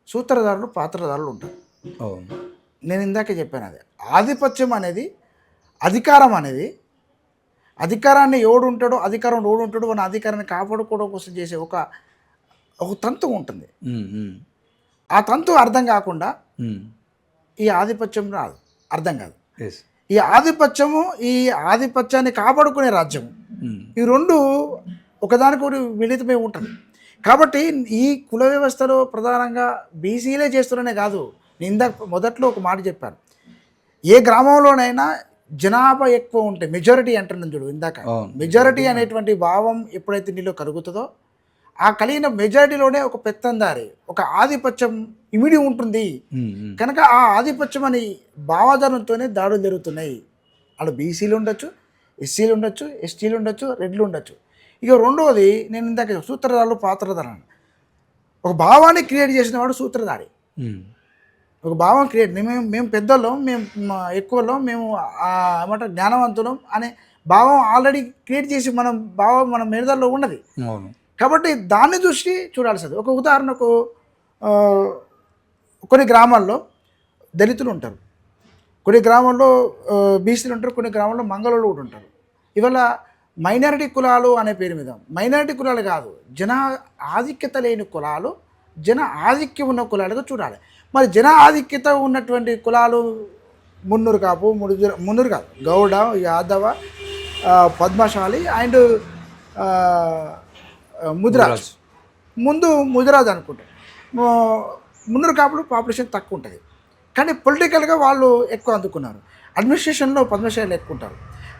సూత్రధారులు, పాత్రధారులు ఉంటారు. నేను ఇందాకే చెప్పాను, అదే ఆధిపత్యం అనేది, అధికారాన్ని ఎవడు ఉంటాడో మన అధికారాన్ని కాపాడుకోవడం కోసం చేసే ఒక తంతు ఉంటుంది. ఆ తంతు అర్థం కాకుండా ఈ ఆధిపత్యం రాదు, అర్థం కాదు. ఈ ఆధిపత్యాన్ని కాపాడుకునే రాజ్యం, ఈ రెండు ఒకదానికొకటి మిళితమై ఉంటుంది. కాబట్టి ఈ కుల వ్యవస్థలో ప్రధానంగా బీసీలే చేస్తున్నానే కాదు, నేను ఇందాక మొదట్లో ఒక మాట చెప్పాను, ఏ గ్రామంలోనైనా జనాభా ఎక్కువ ఉంటే మెజారిటీ అంటున్నాను చూడు ఇందాక, మెజారిటీ అనేటువంటి భావం ఎప్పుడైతే నీలో కలుగుతుందో, ఆ కలిగిన మెజారిటీలోనే ఒక పెత్తందారి, ఒక ఆధిపత్యం ఇమిడి ఉంటుంది. కనుక ఆ ఆధిపత్యం అని భావజాలంతోనే దాడులు జరుగుతున్నాయి. అలా బీసీలు ఉండొచ్చు, ఎస్సీలు ఉండొచ్చు, ఎస్టీలు ఉండొచ్చు, రెడ్లు ఉండొచ్చు. ఇక రెండవది, నేను ఇందాక సూత్రధారులు, పాత్రధారులు, ఒక భావాన్ని క్రియేట్ చేసిన వాడు సూత్రధారి. ఒక భావం క్రియేట్, మేము పెద్దోళ్ళం, మేము ఎక్కువలో, మేము ఏమంటారు జ్ఞానవంతులం అనే భావం ఆల్రెడీ క్రియేట్ చేసి మన మేధల్లో ఉన్నది. కాబట్టి దాన్ని చూసి చూడాల్సింది. ఒక ఉదాహరణకు, కొన్ని గ్రామాల్లో దళితులు ఉంటారు, కొన్ని గ్రామాల్లో బీసీలు ఉంటారు, కొన్ని గ్రామాల్లో మంగళులు కూడా ఉంటారు. ఇవాళ మైనారిటీ కులాలు అనే పేరు మీద, మైనారిటీ కులాలు కాదు, జన ఆధిక్యత లేని కులాలు జన ఆధిక్యం ఉన్న కులాలుగా చూడాలి. మరి జన ఆధిక్యత ఉన్నటువంటి కులాలు మున్నూరు కాదు, గౌడ, యాదవ, పద్మశాలి అండ్ ముదిరాజ్. ముందు ముదిరాజ్ అనుకుంటా, మున్నూరు కాపులు పాపులేషన్ తక్కువ ఉంటుంది, కానీ పొలిటికల్గా వాళ్ళు ఎక్కువ అందుకున్నారు. అడ్మినిస్ట్రేషన్లో పద్మశాలి ఎక్కువ ఉంటారు.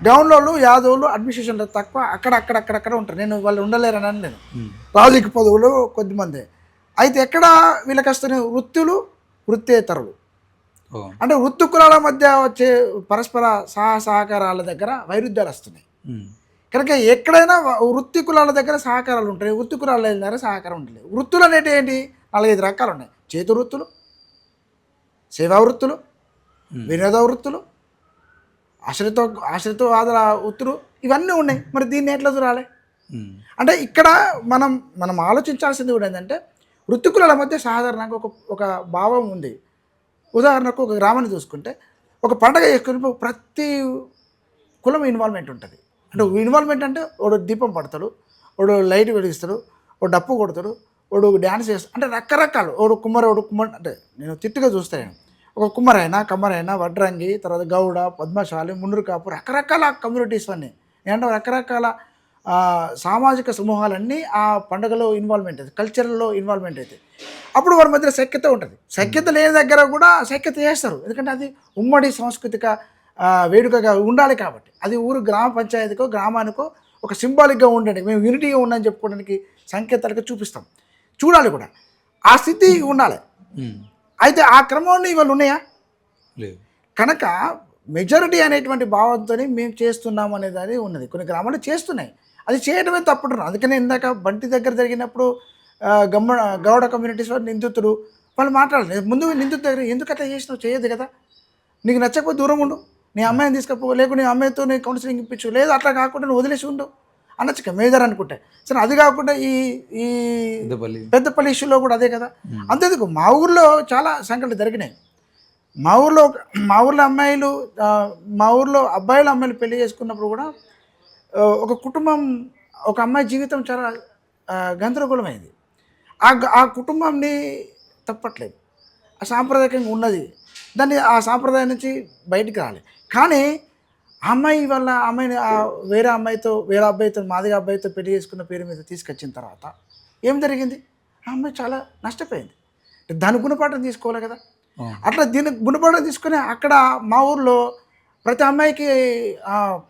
గౌన్లోళ్ళు యాదవులు అడ్మినిస్ట్రేషన్లో తక్కువ, అక్కడక్కడ ఉంటారు. నేను వాళ్ళు ఉండలేరని అనలేను, రాజకీయ పదవులు కొద్దిమంది. అయితే ఎక్కడ వీళ్ళకి వస్తున్నాయి వృత్తులు, వృత్తేతరులు. అంటే వృత్తి కులాల మధ్య వచ్చే పరస్పర సహకారాల దగ్గర వైరుధ్యాలు వస్తున్నాయి. కనుక ఎక్కడైనా వృత్తి కులాల దగ్గర సహకారాలు ఉంటాయి, వృత్తి కులాల దగ్గర సహకారం ఉంటుంది. వృత్తులు అనేవి ఏంటి? 4-5 రకాలు ఉన్నాయి. చేతి వృత్తులు, సేవా వృత్తులు, వినోద వృత్తులు, ఆశ్రితవాదుల వృత్తులు, ఇవన్నీ ఉన్నాయి. మరి దీన్ని ఎట్లా చూడాలి అంటే ఇక్కడ మనం ఆలోచించాల్సింది కూడా ఏంటంటే వృత్తి కులాల మధ్య సాధారణంగా ఒక భావం ఉంది. ఉదాహరణకు ఒక గ్రామాన్ని చూసుకుంటే ఒక పండగ చేసుకున్నప్పుడు ప్రతి కులం ఇన్వాల్వ్మెంట్ ఉంటుంది. అంటే ఇన్వాల్వ్మెంట్ అంటే వాడు దీపం పడతాడు, వాడు లైట్ వెలిగిస్తాడు, వాడు డప్పు కొడతాడు, వాడు డ్యాన్స్ చేస్తాడు. అంటే రకరకాలు, వాడు కుమ్మర అంటే నేను తిట్టుగా చూస్తాను. ఒక కుమ్మరైనా, కమ్మరైనా, వడ్రంగి, తర్వాత గౌడ, పద్మశాలి, మున్నూరు కాపు, రకరకాల కమ్యూనిటీస్ అన్నీ ఏంటో రకరకాల సామాజిక సమూహాలన్నీ ఆ పండుగలో ఇన్వాల్వ్మెంట్ అవుతాయి, కల్చర్లో ఇన్వాల్వ్మెంట్ అవుతాయి. అప్పుడు వారి మధ్య సఖ్యత ఉంటుంది. సఖ్యత లేని దగ్గర కూడా సఖ్యత చేస్తారు, ఎందుకంటే అది ఉమ్మడి సాంస్కృతిక వేడుకగా ఉండాలి కాబట్టి. అది ఊరు గ్రామ పంచాయతీకో గ్రామానికో ఒక సింబాలిక్గా ఉండండి, మేము యూనిటీగా ఉన్నామని చెప్పుకోవడానికి సంకేతాలుగా చూపిస్తాం, చూడాలి కూడా. ఆ స్థితి ఉండాలి. అయితే ఆ క్రమంలో ఇవాళ ఉన్నాయా? కనుక మెజారిటీ అనేటువంటి భావంతో మేము చేస్తున్నాము అనేది అది ఉన్నది. కొన్ని గ్రామాలు చేస్తున్నాయి, అది చేయడమే తప్పుడున్నారు. అందుకనే ఇందాక బంటి దగ్గర జరిగినప్పుడు గౌడ కమ్యూనిటీస్ వారు నిందితుడు వాళ్ళు మాట్లాడలేదు. ముందు నిందితు దగ్గర ఎందుకు అట్లా చేసినావు, చేయదు కదా, నీకు నచ్చకపోతే దూరం ఉండు, నీ అమ్మాయిని తీసుకపో, లేకుంటే నీ అమ్మాయితో నీ కౌన్సిలింగ్ ఇప్పించు, లేదు అట్లా కాకుండా నువ్వు వదిలేసి ఉండు అనొచ్చు మేజర్ అనుకుంటే. సరే అది కాకుండా ఈ పెద్దపల్లి ఇష్యూలో కూడా అదే కదా. అంతేందుకు మా ఊర్లో చాలా సంఘటనలు జరిగినాయి. మా ఊర్లో అమ్మాయిలు, మా ఊర్లో అబ్బాయిలు అమ్మాయిలు పెళ్లి చేసుకున్నప్పుడు కూడా ఒక కుటుంబం, ఒక అమ్మాయి జీవితం చాలా గందరగోళమైంది. ఆ కుటుంబాన్ని తప్పట్లేదు, ఆ సాంప్రదాయకంగా ఉన్నది, దాన్ని ఆ సాంప్రదాయం నుంచి బయటికి రాలి. కానీ అమ్మాయి వాళ్ళ అమ్మాయిని వేరే అబ్బాయితో మాదిగా అబ్బాయితో పెళ్లి చేసుకున్న పేరు మీద తీసుకొచ్చిన తర్వాత ఏం జరిగింది? ఆ అమ్మాయి చాలా నష్టపోయింది. దాని గుణపాఠం తీసుకోవాలి కదా. అట్లా దీనికి గుణపాఠం తీసుకుని అక్కడ మా ఊర్లో ప్రతి అమ్మాయికి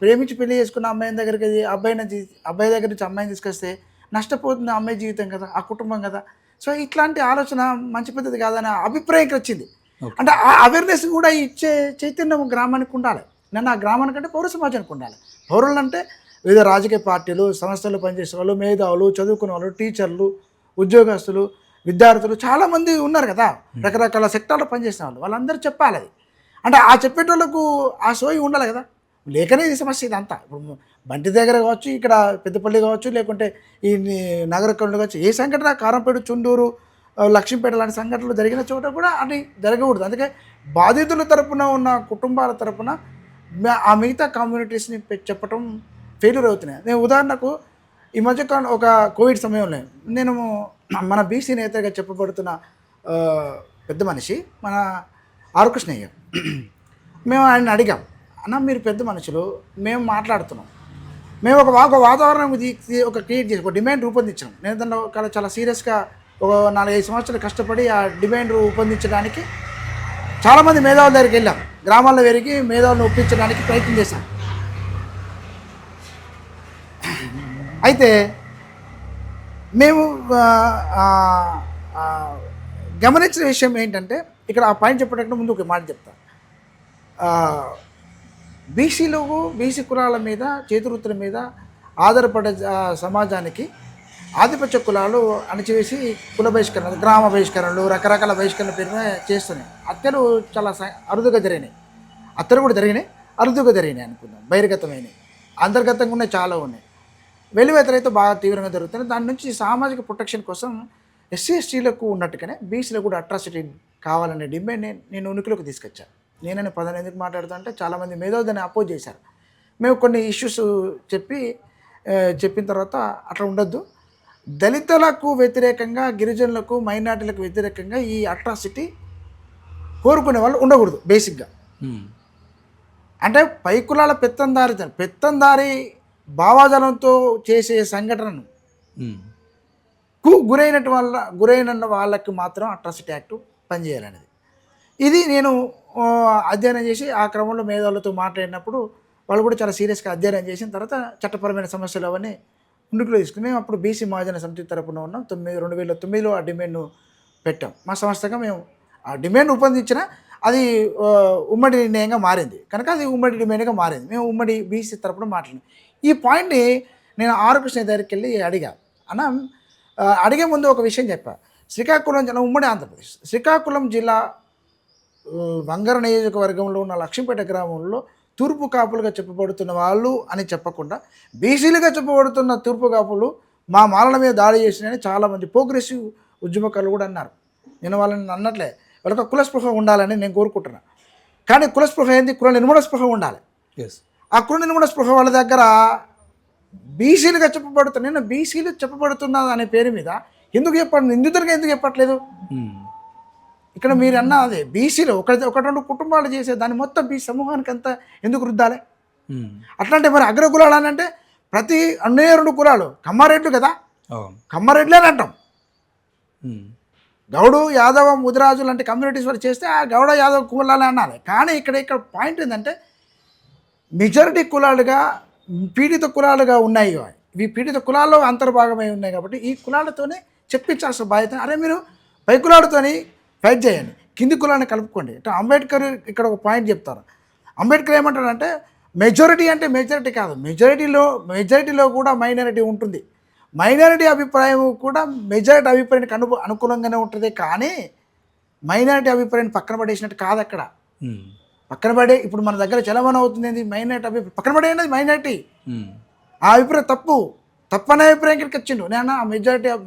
ప్రేమించి పెళ్లి చేసుకున్న అమ్మాయి దగ్గరికి అబ్బాయి దగ్గర నుంచి అమ్మాయిని తీసుకొస్తే నష్టపోతుంది అమ్మాయి జీవితం కదా, ఆ కుటుంబం కదా. సో ఇట్లాంటి ఆలోచన మంచి పద్ధతి కాదనే అభిప్రాయం వచ్చింది. అంటే ఆ అవేర్నెస్ కూడా ఇచ్చే చైతన్యం గ్రామానికి ఉండాలి. నేను ఆ గ్రామానికంటే పౌర సమాజానికి ఉండాలి. పౌరులు అంటే వివిధ రాజకీయ పార్టీలు, సంస్థలు పనిచేసే వాళ్ళు, మేధావులు, చదువుకునే వాళ్ళు, టీచర్లు, ఉద్యోగస్తులు, విద్యార్థులు చాలామంది ఉన్నారు కదా, రకరకాల సెక్టార్లో పనిచేసిన వాళ్ళు, వాళ్ళందరూ చెప్పాలి అది. అంటే ఆ చెప్పేటోళ్ళకు ఆ సోయి ఉండాలి కదా, లేకనే ఇది సమస్య ఇదంతా. ఇప్పుడు బంటి దగ్గర కావచ్చు, ఇక్కడ పెద్దపల్లి కావచ్చు, లేకుంటే ఈ నగరకంలో కావచ్చు, ఏ సంఘటన కారంపేట, చుండూరు, లక్ష్మీపేట లాంటి సంఘటనలు జరిగిన చోట కూడా అది జరగకూడదు. అందుకే బాధితుల తరపున ఉన్న కుటుంబాల తరపున ఆ మిగతా కమ్యూనిటీస్ని చెప్పడం ఫెయిల్యూర్ అవుతున్నాయి. నేను ఉదాహరణకు ఈ మధ్యకాలం ఒక కోవిడ్ సమయంలో నేను మన బీసీ నేతగా చెప్పబడుతున్న పెద్ద మనిషి మన ఆరుకృష్ణయ్య, మేము ఆయన అడిగాం, అన్న మీరు పెద్ద మనుషులు, మేము మాట్లాడుతున్నాం, మేము ఒక వాతావరణం ఒక క్రియేట్ చేసి ఒక డిమాండ్ రూపొందించాం. నేను దానిలో చాలా సీరియస్గా ఒక 4-5 సంవత్సరాలు కష్టపడి ఆ డిమాండ్ రూపొందించడానికి చాలామంది మేధావుల దగ్గరికి వెళ్ళాం, గ్రామాల్లో వెరిగి మేధావులను ఒప్పించడానికి ప్రయత్నం చేశాం. అయితే మేము గమనించిన విషయం ఏంటంటే, ఇక్కడ ఆ పాయింట్ చెప్పేటప్పుడు ముందు ఒక మాట చెప్తా. బీసీ కులాల మీద, చేతివృత్తుల మీద ఆధారపడే సమాజానికి ఆధిపత్య కులాలు అణచివేసి కుల బహిష్కరణ, గ్రామ బహిష్కరణలు, రకరకాల బహిష్కరణ పేరు మీద చేస్తున్నాయి. హత్యలు చాలా అరుదుగా జరిగినాయి, హత్యలు కూడా జరిగినాయి, అరుదుగా జరిగినాయి అనుకుందాం, బహిర్గతమైనవి, అంతర్గతంగా ఉన్నాయి, చాలా ఉన్నాయి. వెలువెతలు అయితే బాగా తీవ్రంగా జరుగుతున్నాయి. దాని నుంచి సామాజిక ప్రొటెక్షన్ కోసం ఎస్సీలకు ఉన్నట్టుగానే బీసీలకు కూడా అట్రాసిటీ కావాలనే డిమాండ్ నేను ఉనికిలోకి తీసుకొచ్చాను. నేనని పదం ఎందుకు మాట్లాడుతుంటే చాలామంది మేధావులు దాన్ని అపోజ్ చేశారు. మేము కొన్ని ఇష్యూస్ చెప్పిన తర్వాత అట్లా ఉండొద్దు, దళితులకు వ్యతిరేకంగా, గిరిజనులకు, మైనార్టీలకు వ్యతిరేకంగా ఈ అట్రాసిటీ కోరుకునే వాళ్ళు ఉండకూడదు. బేసిక్గా అంటే పై కులాల పెత్తందారి భావాజలంతో చేసే సంఘటనను గురైన వాళ్ళకి మాత్రం అట్రాసిటీ యాక్ట్ పనిచేయాలనేది. ఇది నేను అధ్యయనం చేసి ఆ క్రమంలో మేధావులతో మాట్లాడినప్పుడు వాళ్ళు కూడా చాలా సీరియస్గా అధ్యయనం చేసిన తర్వాత చట్టపరమైన సమస్యలు అవన్నీ ముందుకులో తీసుకుని మేము అప్పుడు బీసీ మహాజన సమితి తరపున ఉన్నాం. 2009లో ఆ డిమాండ్ను పెట్టాం. మా సంస్థగా మేము ఆ డిమాండ్ రూపొందించిన అది ఉమ్మడి నిర్ణయంగా మారింది కనుక అది ఉమ్మడి డిమాండ్గా మారింది. మేము ఉమ్మడి బీసీ తరపున మాట్లాడినాం. ఈ పాయింట్ని నేను ఆర్కృష్ణ దగ్గరికి వెళ్ళి అడిగా. అన్న అడిగే ముందు ఒక విషయం చెప్పా. శ్రీకాకుళం జిల్లా ఉమ్మడి ఆంధ్రప్రదేశ్ శ్రీకాకుళం జిల్లా వంగర నియోజకవర్గంలో ఉన్న లక్ష్మీపేట గ్రామంలో తూర్పు కాపులుగా చెప్పబడుతున్న వాళ్ళు అని చెప్పకుండా బీసీలుగా చెప్పబడుతున్న తూర్పు కాపులు మా మాలల మీద దాడి చేసినని చాలామంది ప్రోగ్రెసివ్ ఉద్యమకారులు కూడా అన్నారు. నేను వాళ్ళని అన్నట్లే వాళ్ళకి కులస్పృహ ఉండాలని నేను కోరుకుంటున్నాను. కానీ కులస్పృహ ఏంది? కుల నిర్మూల స్పృహ ఉండాలి. ఆ కుల నిర్మూల స్పృహ వాళ్ళ దగ్గర బీసీలుగా చెప్పబడుతున్నా నేను బీసీలు చెప్పబడుతున్నా అనే పేరు మీద ఎందుకు చెప్పండి, నిందితులుగా ఎందుకు చెప్పట్లేదు? ఇక్కడ మీరు అన్న అదే బీసీలో ఒక రెండు కుటుంబాలు చేసే దాన్ని మొత్తం బీసీ సమూహానికి అంతా ఎందుకు రుద్దాలి? అట్లాంటి మరి అగ్రకులాలు అని అంటే ప్రతి అన్నే 2 కులాలు కమ్మారెడ్లు కదా, కమ్మారెడ్లే అని అంటాం. గౌడు యాదవ ముదిరాజు లాంటి కమ్యూనిటీస్ వాళ్ళు చేస్తే ఆ గౌడ యాదవ కులాలే అనాలి. కానీ ఇక్కడ పాయింట్ ఏంటంటే మెజారిటీ కులాలుగా పీడిత కులాలుగా ఉన్నాయి. ఇవి పీడిత కులాల్లో అంతర్భాగమై ఉన్నాయి కాబట్టి ఈ కులాలతోనే చెప్పించాల్సిన బాధ్యత. అరే మీరు పై కులాలతోని ఫైట్ చేయండి, కింది కులాన్ని కలుపుకోండి. అంటే అంబేద్కర్ ఇక్కడ ఒక పాయింట్ చెప్తారు. అంబేద్కర్ ఏమంటాడంటే మెజారిటీ అంటే మెజారిటీ కాదు, మెజారిటీలో కూడా మైనారిటీ ఉంటుంది. మైనారిటీ అభిప్రాయం కూడా మెజారిటీ అభిప్రాయానికి అనుకూలంగానే ఉంటుంది. కానీ మైనారిటీ అభిప్రాయాన్ని పక్కన పడేసినట్టు కాదు. అక్కడ పక్కన పడే ఇప్పుడు మన దగ్గర చలమణ అవుతుంది ఏంది? మైనారిటీ అభిప్రాయం పక్కన పడేది మైనారిటీ. ఆ అభిప్రాయం తప్పనే అభిప్రాయం ఇక్కడికి వచ్చిండు. నేను ఆ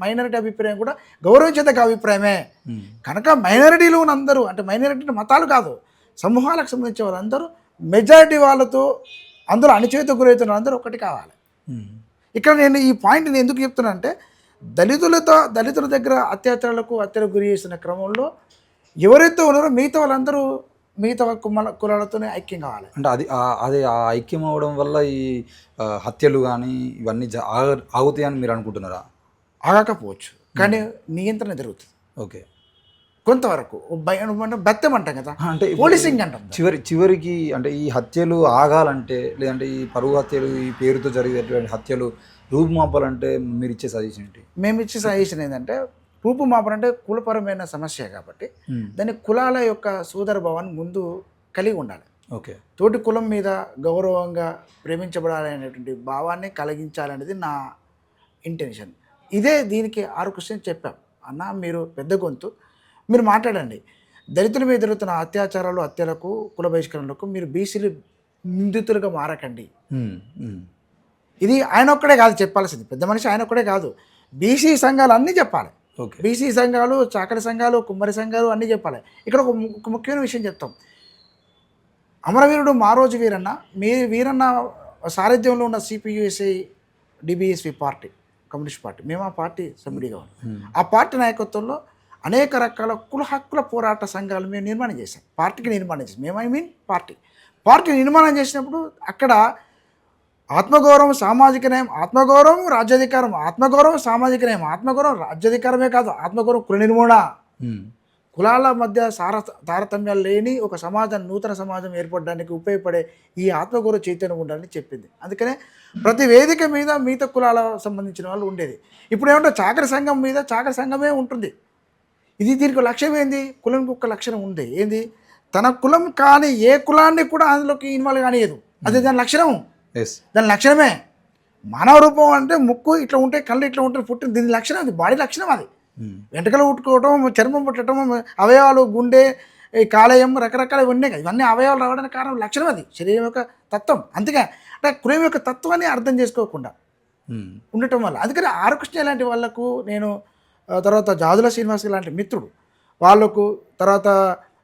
మైనారిటీ అభిప్రాయం కూడా గౌరవించేదగ్గ అభిప్రాయమే. కనుక మైనారిటీలు అందరూ అంటే మైనారిటీ మతాలు కాదు, సమూహాలకు సంబంధించిన వాళ్ళందరూ మెజారిటీ వాళ్ళతో అందరూ అణచివేత గురవుతున్నారు, అందరూ ఒకటి కావాలి. ఇక్కడ నేను ఈ పాయింట్ని ఎందుకు చెప్తున్నానంటే దళితుల దగ్గర అత్యాచారాలకు గురి చేసిన క్రమంలో ఎవరైతే ఉన్నారో మిగతా వాళ్ళందరూ మిగతా కులాలతోనే ఐక్యం కావాలి. అంటే అది ఆ ఐక్యం అవ్వడం వల్ల ఈ హత్యలు కానీ ఇవన్నీ ఆగుతాయని మీరు అనుకుంటున్నారా? ఆగకపోవచ్చు, కానీ నియంత్రణ జరుగుతుంది. ఓకే, కొంతవరకు బత్యం అంటాం కదా, అంటే పోలీసింగ్ అంటాం. చివరికి అంటే ఈ హత్యలు ఆగాలంటే లేదంటే ఈ పరువు హత్యలు ఈ పేరుతో జరిగేటువంటి హత్యలు రూపుమాపాలంటే మీరు ఇచ్చే సజెషన్ ఏంటి? మేము ఇచ్చే సజెషన్ ఏంటంటే రూపుమాపాలంటే కులపరమైన సమస్య కాబట్టి దాని కులాల యొక్క సోదర భావాన్ని ముందు కలిగి ఉండాలి. ఓకే, తోటి కులం మీద గౌరవంగా ప్రేమించబడాలనేటువంటి భావాన్ని కలిగించాలనేది నా ఇంటెన్షన్. ఇదే దీనికి ఆర్కృష్ణ చెప్పాం. అన్న మీరు పెద్ద గొంతు, మీరు మాట్లాడండి. దళితుల మీద జరుగుతున్న అత్యాచారాలు హత్యలకు కుల బహిష్కరణలకు మీరు బీసీలు నిందితులుగా మారకండి. ఇది ఆయన ఒక్కడే కాదు చెప్పాల్సింది, పెద్ద మనిషి ఆయన ఒక్కడే కాదు, బీసీ సంఘాలు అన్నీ చెప్పాలి. బీసీ సంఘాలు, చాకలి సంఘాలు, కుమ్మరి సంఘాలు అన్నీ చెప్పాలి. ఇక్కడ ఒక ముఖ్యమైన విషయం చెప్తాం. అమరవీరుడు మారోజు వీరన్న సారథ్యంలో ఉన్న సిపియుఎస్ఐ డిబిఎస్పి పార్టీ, కమ్యూనిస్ట్ పార్టీ, మేము ఆ పార్టీ సభ్యుడిగా ఉన్నాం. ఆ పార్టీ నాయకత్వంలో అనేక రకాల కుల హక్కుల పోరాట సంఘాలు మేము నిర్మాణం చేసాం. పార్టీకి నిర్మాణం చేసాం. మేము పార్టీ నిర్మాణం చేసినప్పుడు అక్కడ ఆత్మగౌరవం, సామాజిక న్యాయం, ఆత్మగౌరవం, రాజ్యాధికారం, ఆత్మగౌరవం, సామాజిక న్యాయం, ఆత్మగౌరవం, రాజ్యాధికారమే కాదు, ఆత్మగౌరవం, కుల నిర్మూలన, కులాల మధ్య తారతమ్యాలు లేని ఒక సమాజం, నూతన సమాజం ఏర్పడడానికి ఉపయోగపడే ఈ ఆత్మగౌరవ చైతన్యం ఉండాలని చెప్పింది. అందుకనే ప్రతి వేదిక మీద మిగతా కులాల సంబంధించిన వాళ్ళు ఉండేది. ఇప్పుడు ఏమంటే చాకరి సంఘం మీద చాకరి సంఘమే ఉంటుంది. దీనికి లక్ష్యం ఏంది? కులంకి ఒక లక్షణం ఉంది. ఏంది? తన కులం కాని ఏ కులాన్ని కూడా అందులోకి ఇన్వాల్వ్ కానియదు. అదే దాని లక్షణం. దాని లక్షణమే మానవ రూపం అంటే ముక్కు ఇట్లా ఉంటే, కళ్ళు ఇట్లా ఉంటే పుట్టిన దీని లక్షణం, అది బాడీ లక్షణం. అది వెంట్రుకలు ఉట్టుకోవటం, చర్మం పుట్టడం, అవయవాలు, గుండె, కాలేయం, రకరకాల ఇవన్నీ ఇవన్నీ అవయవాలు రావడానికి కారణం లక్షణం. అది శరీరం యొక్క తత్వం. అందుకే అంటే కులం యొక్క తత్వాన్ని అర్థం చేసుకోకుండా ఉండటం వల్ల. అందుకని ఆర్కృష్ణ లాంటి వాళ్ళకు నేను, తర్వాత జాదుల శ్రీనివాస్ లాంటి మిత్రుడు వాళ్ళకు, తర్వాత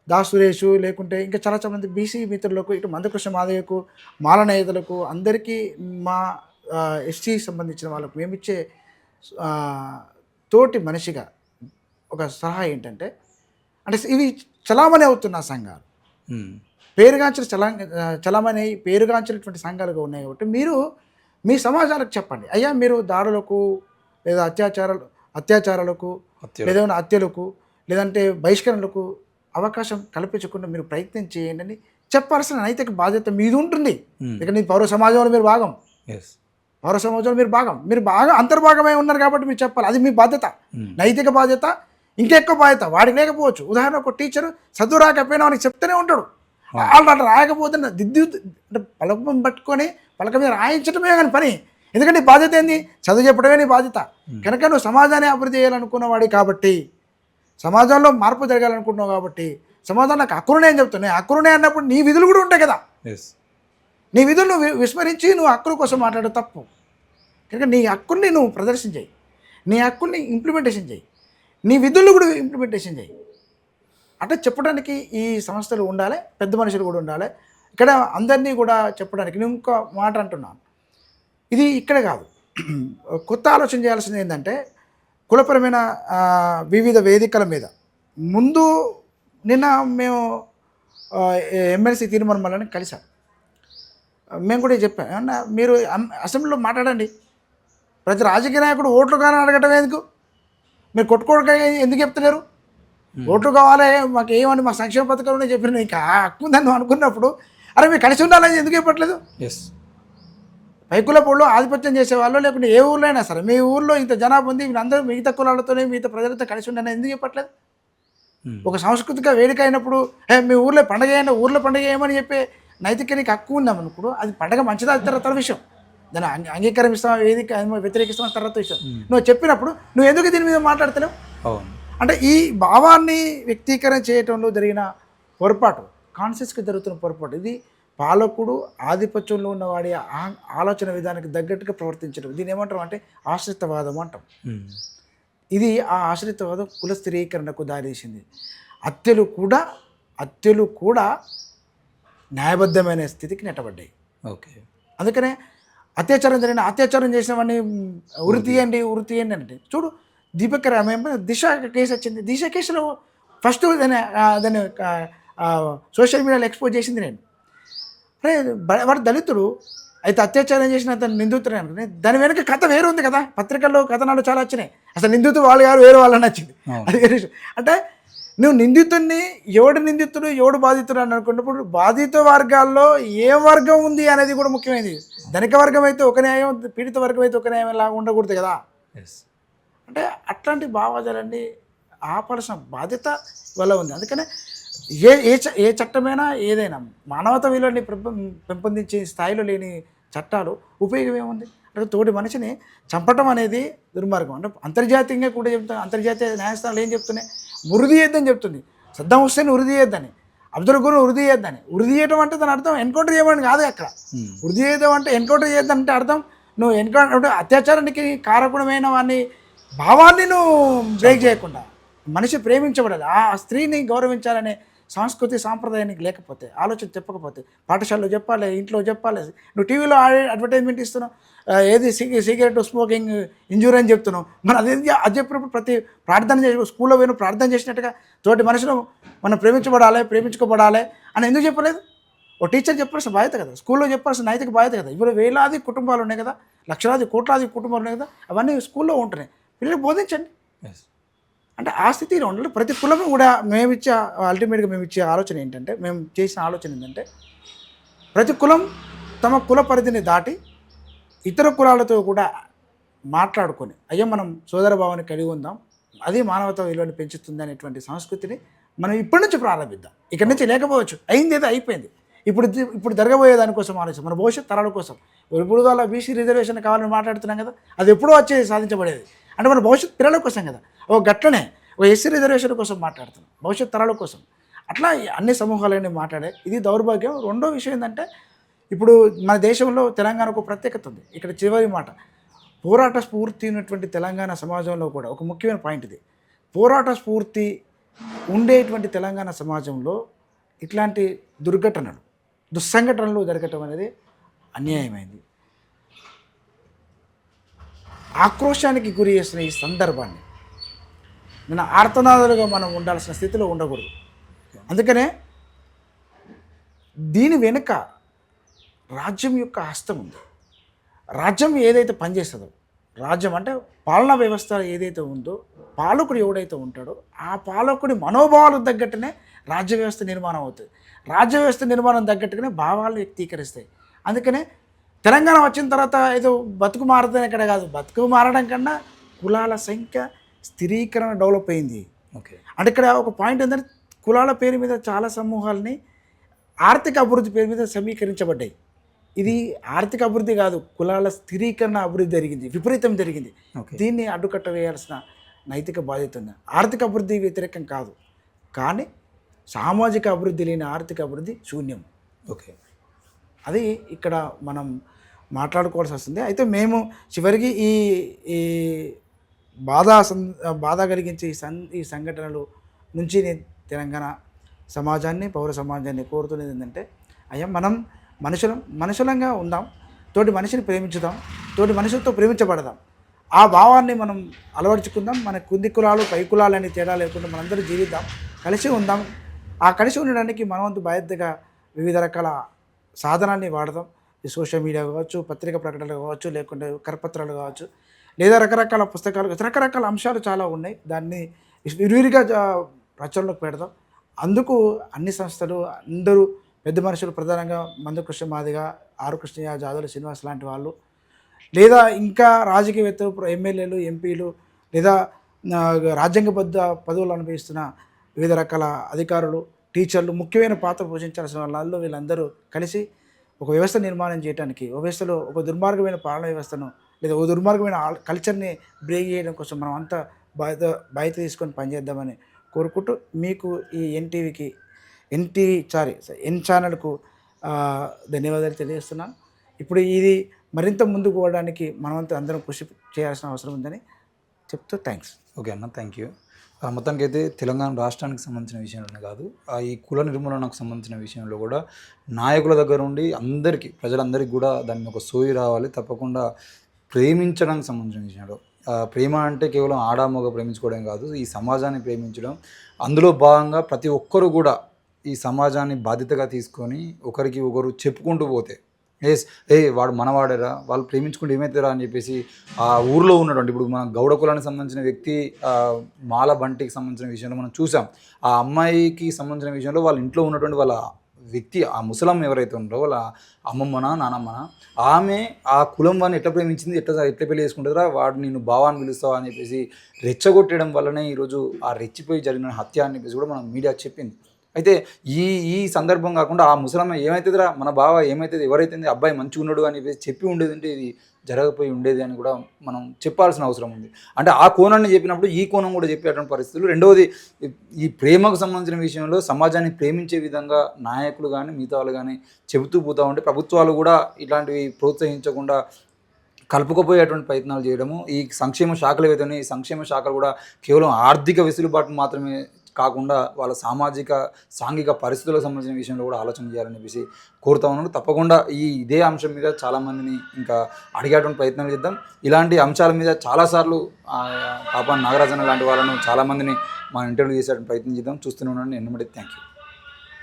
దాసురేషు, లేకుంటే ఇంకా చాలా మంది బీసీ మిత్రులకు, ఇటు మందకృష్ణ మాదయ్యకు, మాల నేతలకు అందరికీ, మా ఎస్టీ సంబంధించిన వాళ్ళకు మేమిచ్చే తోటి మనిషిగా ఒక సలహా ఏంటంటే, అంటే ఇవి చలామణి అవుతున్న సంఘాలు, పేరుగాంచిన చలమని పేరుగాంచినటువంటి సంఘాలుగా ఉన్నాయి కాబట్టి మీరు మీ సమాజాలకు చెప్పండి, అయ్యా మీరు దాడులకు లేదా అత్యాచారాలకు లేదా హత్యలకు లేదంటే బహిష్కరణలకు అవకాశం కల్పించకుండా మీరు ప్రయత్నం చేయండి అని చెప్పాల్సిన నైతిక బాధ్యత మీది ఉంటుంది. ఎందుకంటే పౌర సమాజంలో మీరు భాగం, పౌర సమాజంలో మీరు బాగా అంతర్భాగమై ఉన్నారు కాబట్టి మీరు చెప్పాలి. అది మీ బాధ్యత, నైతిక బాధ్యత. ఇంకెక్కువ బాధ్యత వాడికి లేకపోవచ్చు. ఉదాహరణకు ఒక టీచరు చదువు రాకపోయినా వానికి చెప్తూనే ఉంటాడు. వాళ్ళు అట్లా రాయకపోతే దిద్దు అంటే పలకం పట్టుకొని పలక మీద రాయించడమే కానీ పని. ఎందుకంటే బాధ్యత ఏంది? చదువు చెప్పడమే నీ బాధ్యత. కనుక నువ్వు సమాజాన్ని అభివృద్ధి చేయాలనుకున్నవాడి కాబట్టి, సమాజంలో మార్పు జరగాలనుకుంటున్నావు కాబట్టి, సమాజంలో హక్కులునే అని చెప్తున్నాయి. హక్కులునే అన్నప్పుడు నీ విధులు కూడా ఉంటాయి కదా. నీ విధులు నువ్వు విస్మరించి నువ్వు హక్కుల కోసం మాట్లాడే తప్పు. కనుక నీ హక్కుల్ని నువ్వు ప్రదర్శన చేయి, నీ హక్కుల్ని ఇంప్లిమెంటేషన్ చేయి, నీ విధులు కూడా ఇంప్లిమెంటేషన్ చేయి. అంటే చెప్పడానికి ఈ సంస్థలు ఉండాలి, పెద్ద మనుషులు కూడా ఉండాలి. ఇక్కడ అందరినీ కూడా చెప్పడానికి నేను ఇంకో మాట అంటున్నాను, ఇది ఇక్కడే కాదు, కొత్త ఆలోచన చేయాల్సింది ఏంటంటే కులపరమైన వివిధ వేదికల మీద. ముందు నిన్న మేము ఎమ్మెల్సీ తీర్మానాలని కలిసాం. మేము కూడా చెప్పాం, ఏమన్నా మీరు అసెంబ్లీలో మాట్లాడండి. ప్రతి రాజకీయ నాయకుడు ఓట్లు కానీ అడగటం ఎందుకు? మీరు కొట్టుకోవడం ఎందుకు చెప్తున్నారు? ఓట్లు కావాలి మాకు ఏమని మా సంక్షేమ పథకంలోనే చెప్పిన నీకు హక్కు ఉందని అనుకున్నప్పుడు అరే మీరు కలిసి ఉండాలని ఎందుకు చెప్పట్లేదు? పైకుల పొళ్ళు ఆధిపత్యం చేసేవాళ్ళు లేకుంటే ఏ ఊళ్ళో అయినా సరే మీ ఊళ్ళో ఇంత జనాభా ఉంది, వీళ్ళందరూ మిగతా కులాలతోనే మిగతా ప్రజలతో కలిసి ఉండాలని ఎందుకు చెప్పట్లేదు? ఒక సాంస్కృతిక వేదిక అయినప్పుడు మీ ఊళ్ళో పండగ అయినా ఊళ్ళో పండగ ఏమని చెప్పే నైతిక నీకు హక్కు ఉందామనుకో, అది పండగ మంచిదా తర్వాత విషయం, దాన్ని అంగీకరిస్తాం వేదిక వ్యతిరేకిస్తాం తర్వాత విషయం. నువ్వు చెప్పినప్పుడు నువ్వు ఎందుకు దీని మీద మాట్లాడుతున్నావు? అంటే ఈ భావాన్ని వ్యక్తీకరణ చేయటంలో జరిగిన పొరపాటు, కాన్షియస్గా జరుగుతున్న పొరపాటు. ఇది పాలకుడు ఆధిపత్యంలో ఉన్నవాడి ఆలోచన విధానానికి తగ్గట్టుగా ప్రవర్తించడం. దీన్ని ఏమంటాం అంటే ఆశ్రితవాదం అంటాం. ఇది ఆ ఆశ్రితవాదం కుల స్థిరీకరణకు దారితీసింది. హత్యలు కూడా న్యాయబద్ధమైన స్థితికి నెట్టబడ్డాయి. అందుకనే అత్యాచారం చేసిన వాడిని ఉరి తీయండి అంటే చూడు, దీపక్ రామయ్య దిశ కేసు వచ్చింది. దిశ కేసులో ఫస్ట్ దాన్ని సోషల్ మీడియాలో ఎక్స్పోజ్ చేసింది నేను. అరే వాడు దళితుడు అయితే అత్యాచారం చేసిన అతను నిందితుడు అనుకుని దాని వెనక కథ వేరు ఉంది కదా. పత్రికల్లో కథనాలు చాలా వచ్చినాయి. అసలు నిందితుడు వాళ్ళు గారు వేరే వాళ్ళని వచ్చింది. అది అంటే నువ్వు నిందితుడిని ఎవడు నిందితుడు ఎవడు బాధితుడు అని అనుకున్నప్పుడు బాధిత వర్గాల్లో ఏ వర్గం ఉంది అనేది కూడా ముఖ్యమైనది. ధనిక వర్గం అయితే ఒక న్యాయం, పీడిత వర్గం అయితే ఒక న్యాయం లాగా ఉండకూడదు కదా. అంటే అట్లాంటి భావాజాలన్నీ ఆపాల్సిన బాధ్యత వల్ల ఉంది. అందుకనే ఏ చట్టమైనా ఏదైనా మానవతా విలువని పెంపొందించే స్థాయిలో లేని చట్టాలు ఉపయోగం ఏముంది? అంటే తోటి మనిషిని చంపటం అనేది దుర్మార్గం. అంటే అంతర్జాతీయంగా కూడా చెప్తాను, అంతర్జాతీయ న్యాయస్థానాలు ఏం చెప్తున్నాయి? ఉరి తీయొద్దని చెప్తుంది. సద్దాం హుస్సేన్ ఉరి తీయొద్దని, అబ్దుల్ గురు ఉరి తీయొద్దని. ఉరి తీయటం అంటే దాని అర్థం ఎన్కౌంటర్ చేయమని కాదు. అక్కడ ఉరి తీయడం అంటే ఎన్కౌంటర్ చేయొద్దంటే అర్థం నువ్వు ఎన్కౌంటర్ అత్యాచారానికి కారకుడమైన వాడిని భావాన్ని నువ్వు బ్రేక్ చేయకుండా మనిషి ప్రేమించబడాలి, ఆ స్త్రీని గౌరవించాలనే సంస్కృతి సాంప్రదాయానికి లేకపోతే, ఆలోచన చెప్పకపోతే, పాఠశాలలో చెప్పాలి, ఇంట్లో చెప్పాలి. నువ్వు టీవీలో అడ్వర్టైజ్మెంట్ ఇస్తున్నావు, ఏది సిగరెట్ స్మోకింగ్ ఇంజూరీ అని చెప్తున్నావు. మన అది చెప్పినప్పుడు ప్రతి ప్రార్థన చేసి స్కూల్లో పోయిన ప్రార్థన చేసినట్టుగా తోటి మనుషులు మనం ప్రేమించుకోబడాలి అని ఎందుకు చెప్పలేదు? ఓ టీచర్ చెప్పాల్సిన బాధ్యత కదా, స్కూల్లో చెప్పాల్సిన నైతిక బాధ్యత కదా. ఇప్పుడు వేలాది కుటుంబాలు ఉన్నాయి కదా, లక్షలాది కోట్లాది కుటుంబాలు ఉన్నాయి కదా, అవన్నీ స్కూల్లో ఉంటున్నాయి. పిల్లలకు బోధించండి. అంటే ఆ స్థితిలో ఉండాలి. ప్రతి కులం కూడా అల్టిమేట్గా మేము ఇచ్చే ఆలోచన ఏంటంటే, మేము చేసిన ఆలోచన ఏంటంటే, ప్రతి కులం తమ కుల పరిధిని దాటి ఇతర కులాలతో కూడా మాట్లాడుకొని అయ్యో మనం సోదర భావాన్ని కలిగి ఉందాం, అది మానవతా విలువని పెంచుతుంది అనేటువంటి సంస్కృతిని మనం ఇప్పటి నుంచి ప్రారంభిద్దాం. ఇక్కడి నుంచి లేకపోవచ్చు, అయింది ఏదో అయిపోయింది. ఇప్పుడు జరగబోయే దానికోసం ఆలోచన, మన భవిష్యత్ తరాల కోసం. ఇప్పుడు వాళ్ళ బీసీ రిజర్వేషన్ కావాలని మాట్లాడుతున్నాం కదా, అది ఎప్పుడో వచ్చేది సాధించబడేది. అంటే మన భవిష్యత్ పిల్లల కోసం కదా. గట్లనే ఎస్సీ రిజర్వేషన్ కోసం మాట్లాడుతున్నాం, భవిష్యత్ తరాల కోసం. అట్లా అన్ని సమూహాలన్నీ మాట్లాడే ఇది దౌర్భాగ్యం. రెండో విషయం ఏంటంటే, ఇప్పుడు మన దేశంలో తెలంగాణకు ప్రత్యేకత ఉంది. ఇక్కడ చివరి మాట, పోరాట స్ఫూర్తి ఉన్నటువంటి తెలంగాణ సమాజంలో కూడా ఒక ముఖ్యమైన పాయింట్ ఇది. పోరాట స్ఫూర్తి ఉండేటువంటి తెలంగాణ సమాజంలో ఇట్లాంటి దుస్సంఘటనలు జరగటం అనేది అన్యాయమైంది. ఆక్రోశానికి గురి చేసిన ఈ సందర్భాన్ని మన ఆర్తనాదాలుగా మనం ఉండాల్సిన స్థితిలో ఉండకూడదు. అందుకనే దీని వెనుక రాజ్యం యొక్క హస్తం ఉంది. రాజ్యం ఏదైతే పనిచేస్తుందో, రాజ్యం అంటే పాలనా వ్యవస్థ ఏదైతే ఉందో, పాలకుడు ఎవడైతే ఉంటాడో ఆ పాలకుడి మనోభావాలకు తగ్గట్టునే రాజ్య వ్యవస్థ నిర్మాణం అవుతుంది. రాజ్య వ్యవస్థ నిర్మాణం తగ్గట్టుగానే భావాలు వ్యక్తీకరిస్తాయి. అందుకనే తెలంగాణ వచ్చిన తర్వాత ఏదో బతుకు మారుతుంది ఇక్కడ కాదు, బతుకు మారడం కన్నా కులాల సంఖ్య స్థిరీకరణ డెవలప్ అయింది. ఓకే, అంటే ఇక్కడ ఒక పాయింట్ ఏంటంటే కులాల పేరు మీద చాలా సమూహాలని ఆర్థిక అభివృద్ధి పేరు మీద సమీకరించబడ్డాయి. ఇది ఆర్థిక అభివృద్ధి కాదు, కులాల స్థిరీకరణ అభివృద్ధి జరిగింది, విపరీతం జరిగింది. దీన్ని అడ్డుకట్ట వేయాల్సిన నైతిక బాధ్యత ఉంది. ఆర్థిక అభివృద్ధి వ్యతిరేకం కాదు, కానీ సామాజిక అభివృద్ధి లేని ఆర్థిక అభివృద్ధి శూన్యం. ఓకే, అది ఇక్కడ మనం మాట్లాడుకోవాల్సి వస్తుంది. అయితే మేము చివరికి ఈ ఈ బాధ కలిగించే ఈ సంఘటనలు నుంచి నేను తెలంగాణ సమాజాన్ని, పౌర సమాజాన్ని కోరుతున్నది ఏంటంటే, అయ్యా మనం మనుషులంగా ఉందాం, తోటి మనిషిని ప్రేమించుదాం, తోటి మనుషులతో ప్రేమించబడదాం. ఆ భావాన్ని మనం అలవర్చుకుందాం. మన కుంది కులాలు పై కులాలు అని తేడా లేకుండా మనందరూ జీవిద్దాం, కలిసి ఉందాం. ఆ కలిసి ఉండడానికి మనవంతు బాధ్యతగా వివిధ రకాల సాధనాన్ని వాడదాం. ఈ సోషల్ మీడియా కావచ్చు, పత్రిక ప్రకటనలు కావచ్చు, లేకుంటే కరపత్రాలు కావచ్చు, లేదా రకరకాల పుస్తకాలు, రకరకాల అంశాలు చాలా ఉన్నాయి. దాన్ని విరివిరిగా ప్రచారంలోకి పెడదాం. అందుకు అన్ని సంస్థలు, అందరూ పెద్ద మనుషులు, ప్రధానంగా మందకృష్ణ మాదిగ, ఆర్ కృష్ణయ్య, జాదవుల శ్రీనివాస్ లాంటి వాళ్ళు, లేదా ఇంకా రాజకీయవేత్తలు, ఎమ్మెల్యేలు, ఎంపీలు, లేదా రాజ్యాంగబద్ధ పదవులు అనుభవిస్తున్న వివిధ రకాల అధికారులు, టీచర్లు, ముఖ్యమైన పాత్ర పోషించాల్సిన వాళ్ళు, వీళ్ళందరూ కలిసి ఒక వ్యవస్థ నిర్మాణం చేయడానికి, ఒక వ్యవస్థలో ఒక దుర్మార్గమైన పాలన వ్యవస్థను లేదా ఒక దుర్మార్గమైన కల్చర్ని బ్రేక్ చేయడం కోసం మనం అంతా బాధ్యత తీసుకొని పనిచేద్దామని కోరుకుంటూ, మీకు ఈ ఎన్ ఛానల్కు ధన్యవాదాలు తెలియజేస్తున్నాను. ఇప్పుడు ఇది మరింత ముందుకు పోవడానికి మనమంతా అందరం కృషి చేయాల్సిన అవసరం ఉందని చెప్తూ థ్యాంక్స్. ఓకే అన్న, థ్యాంక్ యూ. మొత్తానికైతే తెలంగాణ రాష్ట్రానికి సంబంధించిన విషయంలోనే కాదు, ఈ కుల నిర్మూలనకు సంబంధించిన విషయంలో కూడా నాయకుల దగ్గర నుండి అందరికీ, ప్రజలందరికీ కూడా దాన్ని ఒక సోయి రావాలి. తప్పకుండా ప్రేమించడానికి సంబంధించిన విషయంలో, ప్రేమ అంటే కేవలం ఆడామొగ ప్రేమించుకోవడం కాదు, ఈ సమాజాన్ని ప్రేమించడం. అందులో భాగంగా ప్రతి ఒక్కరు కూడా ఈ సమాజాన్ని బాధ్యతగా తీసుకొని ఒకరికి ఒకరు చెప్పుకుంటూ పోతే, వాడు మనవాడేరా, వాళ్ళు ప్రేమించుకుంటే ఏమవుతారా అని చెప్పేసి ఆ ఊర్లో ఉన్నటువంటి, ఇప్పుడు మన గౌడ కులానికి సంబంధించిన వ్యక్తి మాల బంటికి సంబంధించిన విషయంలో మనం చూసాం. ఆ అమ్మాయికి సంబంధించిన విషయంలో వాళ్ళ ఇంట్లో ఉన్నటువంటి వాళ్ళ వ్యక్తి, ఆ ముసలమ్మ ఎవరైతే ఉన్నారో వాళ్ళ అమ్మమ్మనా నానమ్మనా, ఆమె ఆ కులం వాడిని ఎట్లా ప్రేమించింది, ఎట్లా పెళ్లి చేసుకుంటారా, వాడు నేను భావాన్ని పిలుస్తావా అని చెప్పేసి రెచ్చగొట్టడం వల్లనే ఈరోజు ఆ రెచ్చిపోయి జరిగిన హత్య అని చెప్పేసి కూడా మనం మీడియా చెప్పింది. అయితే ఈ సందర్భం కాకుండా ఆ ముసలమ్మ ఏమవుతుందిరా, మన బావ ఏమవుతుంది, ఎవరైతే అబ్బాయి మంచిగా ఉన్నాడు అని చెప్పి ఉండేది అంటే ఇది జరగపోయి ఉండేది అని కూడా మనం చెప్పాల్సిన అవసరం ఉంది. అంటే ఆ కోణాన్ని చెప్పినప్పుడు ఈ కోణం కూడా చెప్పేటువంటి పరిస్థితులు. రెండవది, ఈ ప్రేమకు సంబంధించిన విషయంలో సమాజాన్ని ప్రేమించే విధంగా నాయకులు కానీ మిగతా వాళ్ళు కానీ చెబుతూ పోతూ ఉంటే, ప్రభుత్వాలు కూడా ఇట్లాంటివి ప్రోత్సహించకుండా కలుపుకపోయేటువంటి ప్రయత్నాలు చేయడము, ఈ సంక్షేమ శాఖలు ఏవైతే ఉన్నాయి, ఈ సంక్షేమ శాఖలు కూడా కేవలం ఆర్థిక వెసులుబాటు మాత్రమే కాకుండా వాళ్ళ సామాజిక సాంఘిక పరిస్థితులకు సంబంధించిన విషయంలో కూడా ఆలోచన చేయాలని చెప్పేసి కోరుతా ఉన్నాను. తప్పకుండా ఇదే అంశం మీద చాలామందిని ఇంకా అడిగేటువంటి ప్రయత్నం చేద్దాం. ఇలాంటి అంశాల మీద చాలాసార్లు కాపాని నాగరాజన్న లాంటి వాళ్ళను చాలామందిని మనం ఇంటర్వ్యూ చేసేటువంటి ప్రయత్నం చేద్దాం. చూస్తూనే ఉన్నాను. ఎన్నమడి థ్యాంక్ యూ.